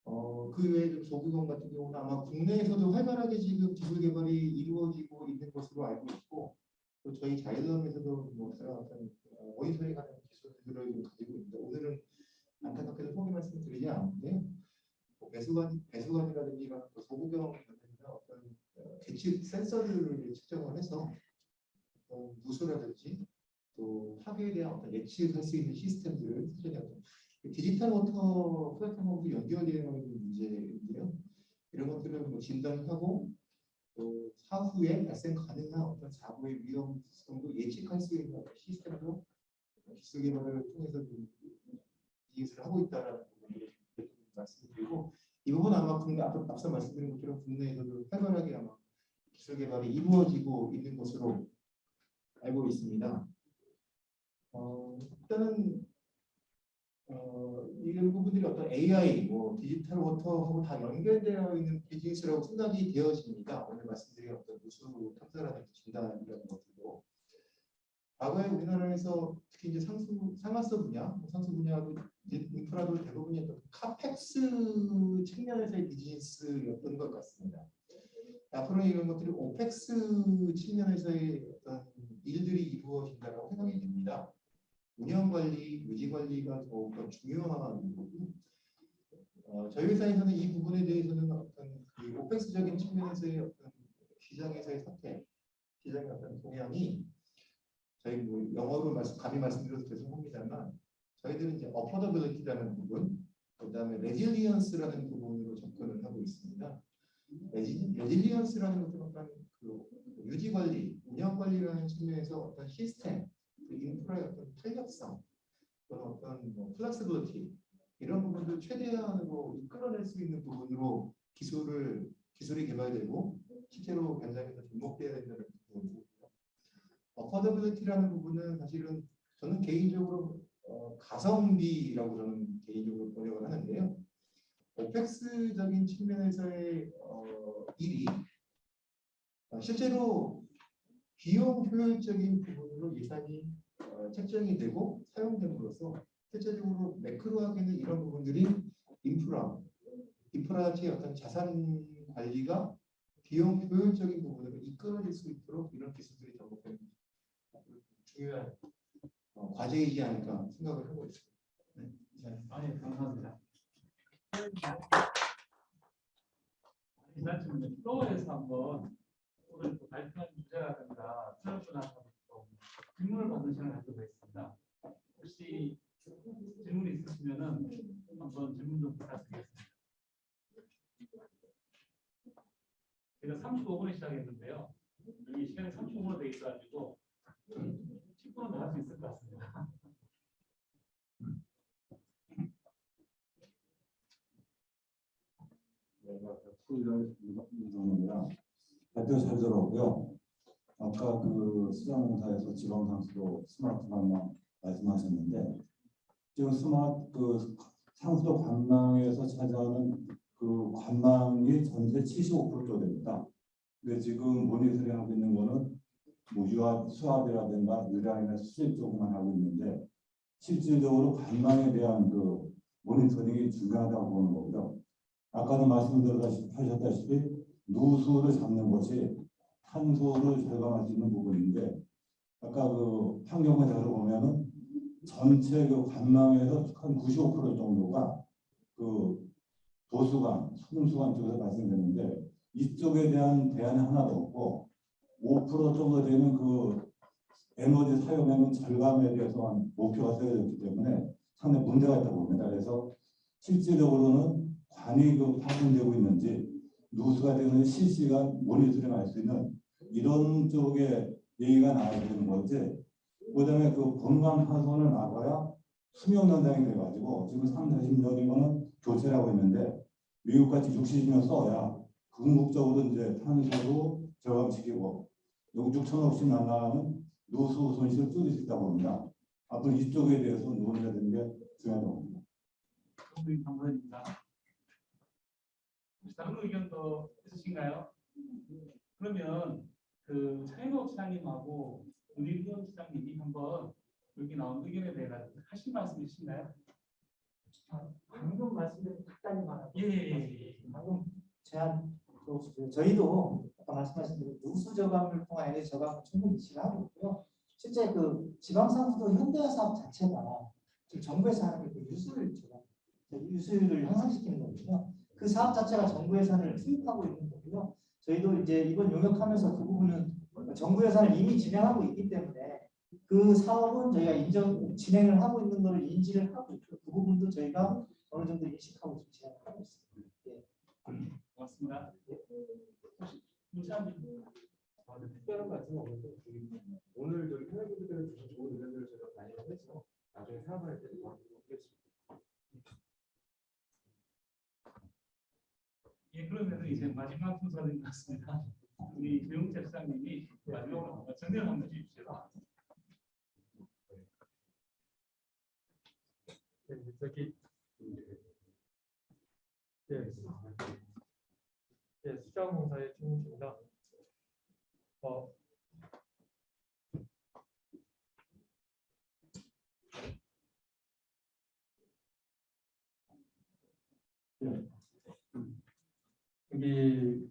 그 외에 좀 소규모 같은 경우는 아마 국내에서도 활발하게 지금 기술 개발이 이루어지고 있는 것으로 알고 있고, 또 저희 자일럼에서도 뭐 어떤 모니터링하는 기술들을 좀 가지고 있는데 오늘은 안타깝게도 소개 말씀드리지 않는데 배수관이라든지 이런 소구경이나 어떤 계측 센서들을 측정을 해서 누수라든지 또 파괴에 대한 어떤 예측할 수 있는 시스템들을 수준의 어떤 디지털 워터 플랫폼하고 연결되는 문제인데요. 이런 것들을 뭐 진단하고 또 사후에 발생 가능한 어떤 사고의 위험성도 예측할 수 있는 어떤 시스템도 기술 개발을 통해서 기술을 하고 있다라는 부분을 말씀드리고, 이 부분 아마 앞서 말씀드린 것처럼 국내에서도 활발하게 아마 기술 개발이 이루어지고 있는 것으로 알고 있습니다. 일단은 이런 부분들이 어떤 AI, 뭐 디지털 워터하고 다 연결되어 있는 비즈니스라고 생각이 되어집니다. 오늘 말씀드린 어떤 누수 탐사라든지 진단이라는 것들도 과거에 우리나라에서 특히 이제 상하수 분야, 상수 분야도 인프라도 대부분이 어떤 카펙스 측면에서의 비즈니스였던 것 같습니다. 앞으로 이런 것들이 오펙스 측면에서의 어떤 일들이 이루어진다고 생각이 됩니다. 운영 관리, 유지 관리가 더욱더 중요한 부분이고, 저희 회사에서는 이 부분에 대해서는 어떤 그 오펙스적인 측면에서의 어떤 시장에서의 사태, 시장의 어떤 동향이 저희 뭐 영어로 감히 말씀드려서 죄송합니다만 저희들은 이제 어포더빌리티라는 부분, 그다음에 레질리언스라는 부분으로 접근을 하고 있습니다. 레질리언스라는 것은 어떤 그 유지 관리, 운영 관리라는 측면에서 어떤 시스템, 그 인프라의 어떤 탄력성, 또는 어떤 뭐 플렉시빌리티 이런 부분들 최대한으로 이끌어낼 수 있는 부분으로 기술이 개발되고 실제로 현장에서 접목돼야 된다는 부분이고요. 어포더빌리티라는 부분은 사실은 저는 개인적으로 가성비라고 저는 개인적으로 번역을 하는데요. 오펙스적인 측면에서의 일이 실제로 비용 효율적인 부분으로 예산이 책정이 되고 사용됨으로써 실제적으로 매크로하게는 이런 부분들이 인프라의 어떤 자산 관리가 비용 효율적인 부분으로 이끌어질 수 있도록 이런 기술들이 접목되는 중요한 과제이지 않을까 생각을 하고 있습니다. 네, 감사합니다. 이날쯤 플로어에서 한번 오늘 발표한 주제라든가 트럼프 나서 질문을 받는 시간을 가지고 있습니다. 혹시 질문 있으시면은 한번 질문 좀 부탁드리겠습니다. 제가 35분에 시작했는데요. 여기 시간이 35분으로 돼 있어가지고 10분은 더 할 수 있을 것 같습니다. 이동입니다. 발표 잘 들었고요. 아까 그 수자공사에서 지방상수도 스마트 관망 말씀하셨는데 지금 그 상수도 관망에서 차지하는 그 관망이 전체 75% 정도 됩니다. 근데 지금 모니터링하고 있는 거는 뭐 수압이라든가 유량이나 수질 쪽만 하고 있는데 실질적으로 관망에 대한 그 모니터링이 중요하다고 보는 거고요. 아까도 말씀드렸다시피 누수를 잡는 것이 탄소를 절감할 수 있는 부분인데 아까 그 환경문제로 보면은 전체 그 관망에서 한 95% 정도가 그 도수관, 손수관 쪽에서 발생되는데 이쪽에 대한 대안이 하나도 없고 5% 정도 되는 그 에너지 사용에는 절감에 대해서만 목표가 세워졌기 때문에 상당히 문제가 있다고 봅니다. 그래서 실질적으로는 관이 그 파손되고 있는지 누수가 되는 실시간 모니터링할 수 있는 이런 쪽에 얘기가 나와야 되는 거지. 그다음에 그 본관 파손을 막아야 수명 연장이 돼가지고 지금 30-40년이면은 교체를 하고 있는데 미국같이 60년 써야 궁극적으로 이제 탄소도 저감시키고 여기 6,000억씩 날라가는 누수 손실을 줄일 수 있다고 봅니다. 앞으로 이쪽에 대해서 논의가 되는 게 중요하다고 봅니다. 감사합니다. 혹시 다른 의견 더 있으신가요? 그러면 그 차인호 시장님하고 문희원 시장님이 한번 여기 나온 의견에 대해 하신 말씀 있으신가요? 방금 말씀드린 간단히 말하고 방금 제안 저희도 아까 말씀하신 대로 누수 저감을 통한 에너지 저감을 충분히 인식을 하고 있고요. 실제 그 지방상수도 현대화 사업 자체가 지금 정부에서 하는 게 유수율을 향상시키는 거거든요. 그 사업 자체가 정부 예산을 투입하고 있는 거고요. 저희도 이제 이번 용역하면서 그 부분은 정부 예산을 이미 진행하고 있기 때문에 그 사업은 저희가 진행을 하고 있는 것을 인지를 하고 있고 그 부분도 저희가 어느 정도 인식하고 지금 진행하고 있습니다. 예. 고맙습니다. 특별한 말씀 없는데 오늘 저희 패널분들께서 주신 좋은 의견들을 제가 많이 해서 나중에 사업을 할 때 도와드리도록 하겠습니다. 예, 그러면 이제 마지막 순서는 것 같습니다. 우리 조영재 부장님이 마지막으로 정리를 한번 해주십시오. 네, 저기 수자공사의 최민수입니다. 여기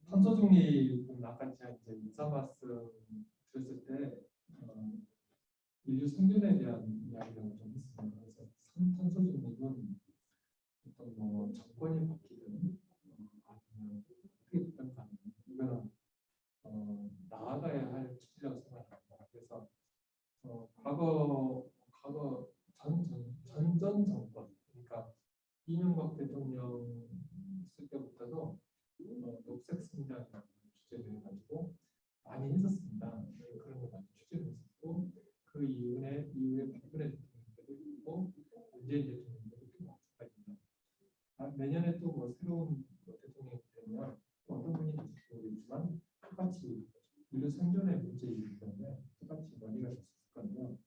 탄소 중립은 아까 제가 이제 인사 말씀 드렸을 때 인류 생존에 대한 이야기를 좀 했습니다. 그래서 탄소 중립은 어떤 뭐 정권이 바뀌든 아니면 어떻게 됐든 간에 이거는 나아가야 할 길이라고 생각합니다. 그래서 과거 전 정권 그러니까 이명박 대통령 있을 때부터도 녹색 성장이라는 주제를 가지고 많이 했었습니다. 그런 걸 많이 추진을 했었고 그 이후에 박근혜 대통령도 있고 문재인 대통령도 있고 마찬가지입니다. 내년에 또 뭐 새로운 대통령이 되면 어떤 분이 될지 모르겠지만 똑같이 인류 생존의 문제이기 때문에 똑같이 논의가 됐을 건데요.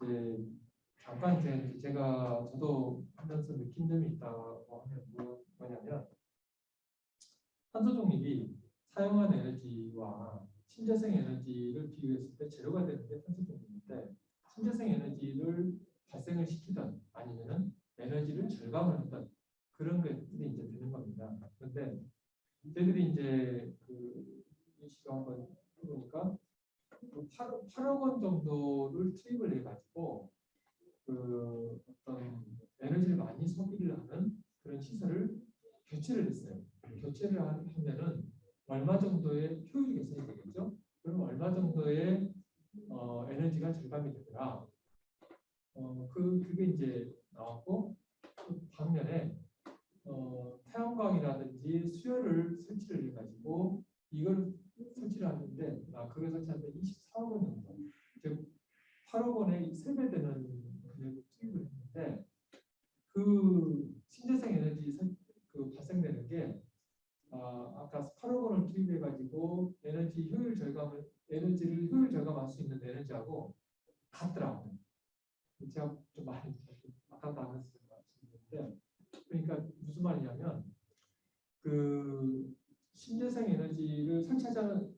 이제 잠깐 저도 하면서 느낀 점이 있다고 하면 뭐냐면 탄소 중립이 사용한 에너지와 신재생 에너지를 비교했을 때 재료가 되는 게 탄소 중립인데 신재생 에너지를 발생을 시키던 아니면은 에너지를 절감을 하던 그런 것들이 이제 되는 겁니다. 그런데 저희들이 이제 이 시간 한번 해보니까 8억 원 정도를 투입을 해가지고 어떤 에너지를 많이 소비를 하는 그런 시설을 교체를 했어요. 교체를 하면은 얼마 정도의 효율이 개선이 되겠죠? 그러면 얼마 정도의 에너지가 절감이 되더라. 그게 이제 나왔고 그 반면에 태양광이라든지 수요를 설치를 해가지고 이걸 설치를 하는데 그걸 설치하는데 24억 원 정도, 즉 8억 원의 3배 되는 금액을 투입을 했는데 그 신재생 에너지 발생되는 게 아까 8억 원을 투입해가지고 에너지를 효율 절감할 수 있는 에너지하고 같더라고요. 제가 좀 많이 아깝다는 말씀인데 그러니까 무슨 말이냐면 신재생 에너지를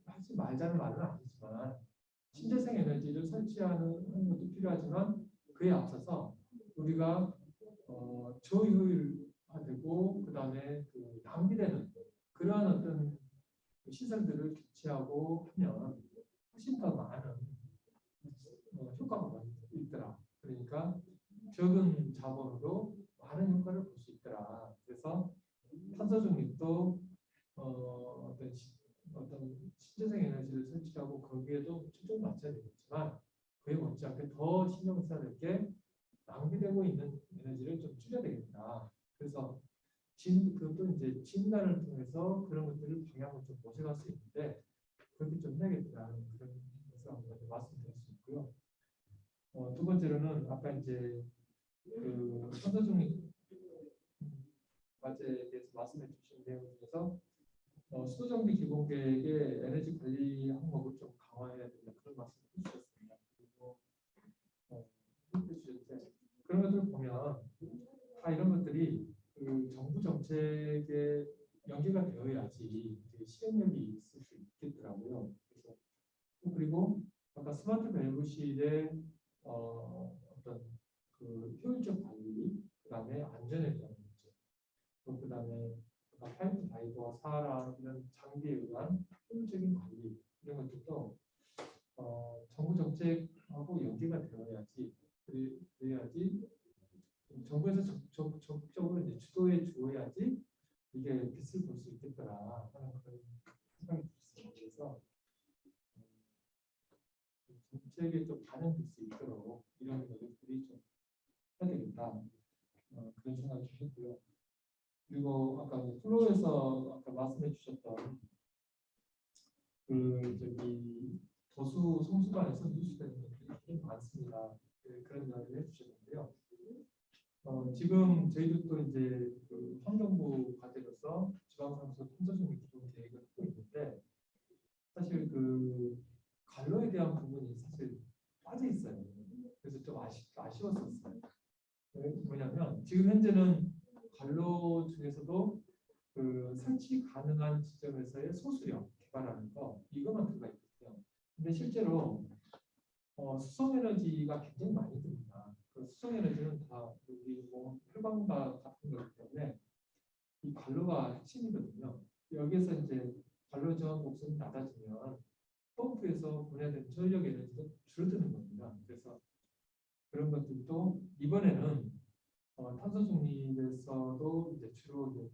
하지 말자는 말은 아니지만 신재생 에너지를 설치하는 것도 필요하지만 그에 앞서서 우리가 저효율화되고 그다음에 낭비되는 그러한 어떤 시설들을 교체하고 하면 훨씬 더 많은 효과가 있더라. 그러니까 적은 자본으로 많은 효과를 볼 수 있더라. 그래서 탄소 중립도 어떤 신재생 에너지를 설치하고 거기에도 초점을 맞춰야 되겠지만 그에 못지않게 더 신경 써야 될 게 낭비되고 있는 에너지를 좀 줄여야 되겠다. 그래서 그것도 이제 진단을 통해서 그런 것들을 방향을 좀 모색할 수 있는데 그렇게 좀 해야겠다는 그런 것을 한번 말씀드릴 수 있고요. 두 번째로는 아까 이제 탄소 중립 과제에 대해서 말씀해 주신 내용 중에서 수도정비 기본계획의 에너지 관리 항목을 좀 강화해야 된다 그런 말씀을 해주셨습니다. 그리고 해주셨는데 그런 것들을 보면 다 이런 것들이 정부 정책에 연계가 되어야지 시행력이 있을 수 있겠더라고요. 그리고 아까 스마트 밸브실의 어떤 효율적 관리, 그다음에 안전에 대한 문제, 그다음에 파이프 다이버와 사람 이런 장비에 의한 효율적인 관리 이런 것들도 정부 정책하고 연계가 되어야지 그래야지 정부에서 적극적으로 이제 주도해 주어야지 이게 빛을 볼 수 있겠더라 하는 그런 생각이 들었어요. 그래서 정책에 좀 반영될 수 있도록 이런 노력들이 좀 해야 되겠다. 그런 생각이 했고요. 그리고 아까 플로에서 아까 말씀해 주셨던 그 저기 도수 송수관에서 누수되는 것들이 굉장히 많습니다. 그런 이야기를 해주셨는데요. 지금 저희들도 이제 그 환경부 과제로서 지방산소 탄저중립 기본 계획을 하고 있는데 사실 그 관로에 대한 부분이 사실 빠져 있어요. 그래서 좀 아쉬웠었어요. 뭐냐면 지금 현재는 관로 중에서도 그 설치 가능한 지점에서의 소수령 개발하는 거 이것만 들어가 있거든요. 근데 실제로 수송 에너지가 굉장히 많이 듭니다. 그 수송 에너지는 다 여기 뭐 혈광과 같은 거기 때문에 이 관로가 핵심이거든요. 여기에서 이제 관로 저항 곡선이 낮아지면 펌프에서 보내야 되는 전력 에너지도 줄어드는 겁니다. 그래서 그런 것들도 이번에는 탄소 중립에서도 이제 주로 이제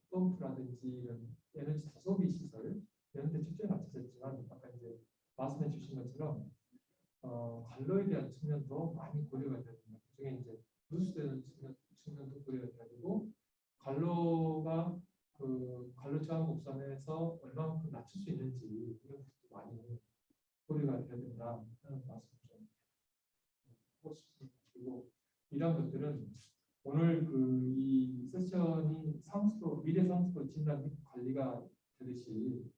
펌프라든지 이런 에너지 저소비 시설 이런 데 초점이 맞춰졌지만 아까 이제 말씀해 주신 것처럼 관로에 대한 측면도 많이 고려가 됩니다. 그중에 이제 누수되는 측면도 고려가 돼야 되고 관로가 그 관로 저항 곡선에서 얼마만큼 낮출 수 있는지 이런 것도 많이 고려가 돼야 된다 하는 말씀 좀 하고 싶습니다. 그리고 이런 것들은 오늘 그 이 세션이 상수도 미래 상수도 진단 및 관리가 되듯이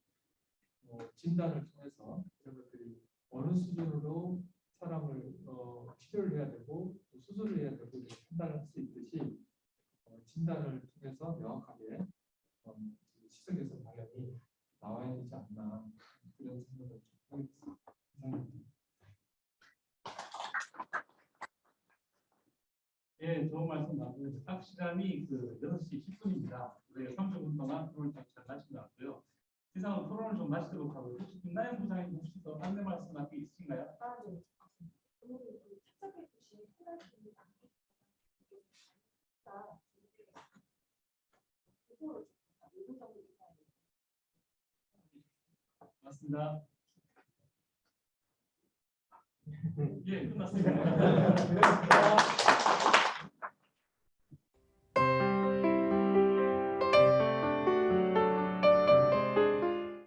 진단을 통해서 이런 것들이 어느 수준으로 사람을 치료를 해야 되고 또 수술을 해야 되고 이렇게 판단을 할 수 있듯이 진단을 통해서 명확하게 시설 개선 방향이 나와야 되지 않나 그런 생각을 좀 하겠습니다. 예, 좋은 말씀 나누고 딱 시간이 그 6시 10분입니다. 우리가 30분 동안 토론을 잘 마친 것 같고요. 이상으로 토론을 좀 마치도록 하고 혹시 김나연 부장님 혹시 더 안내 말씀할 게 있으신가요? 네. 착석해 주신 토론팀이 맞습니다. 예, 끝났습니다.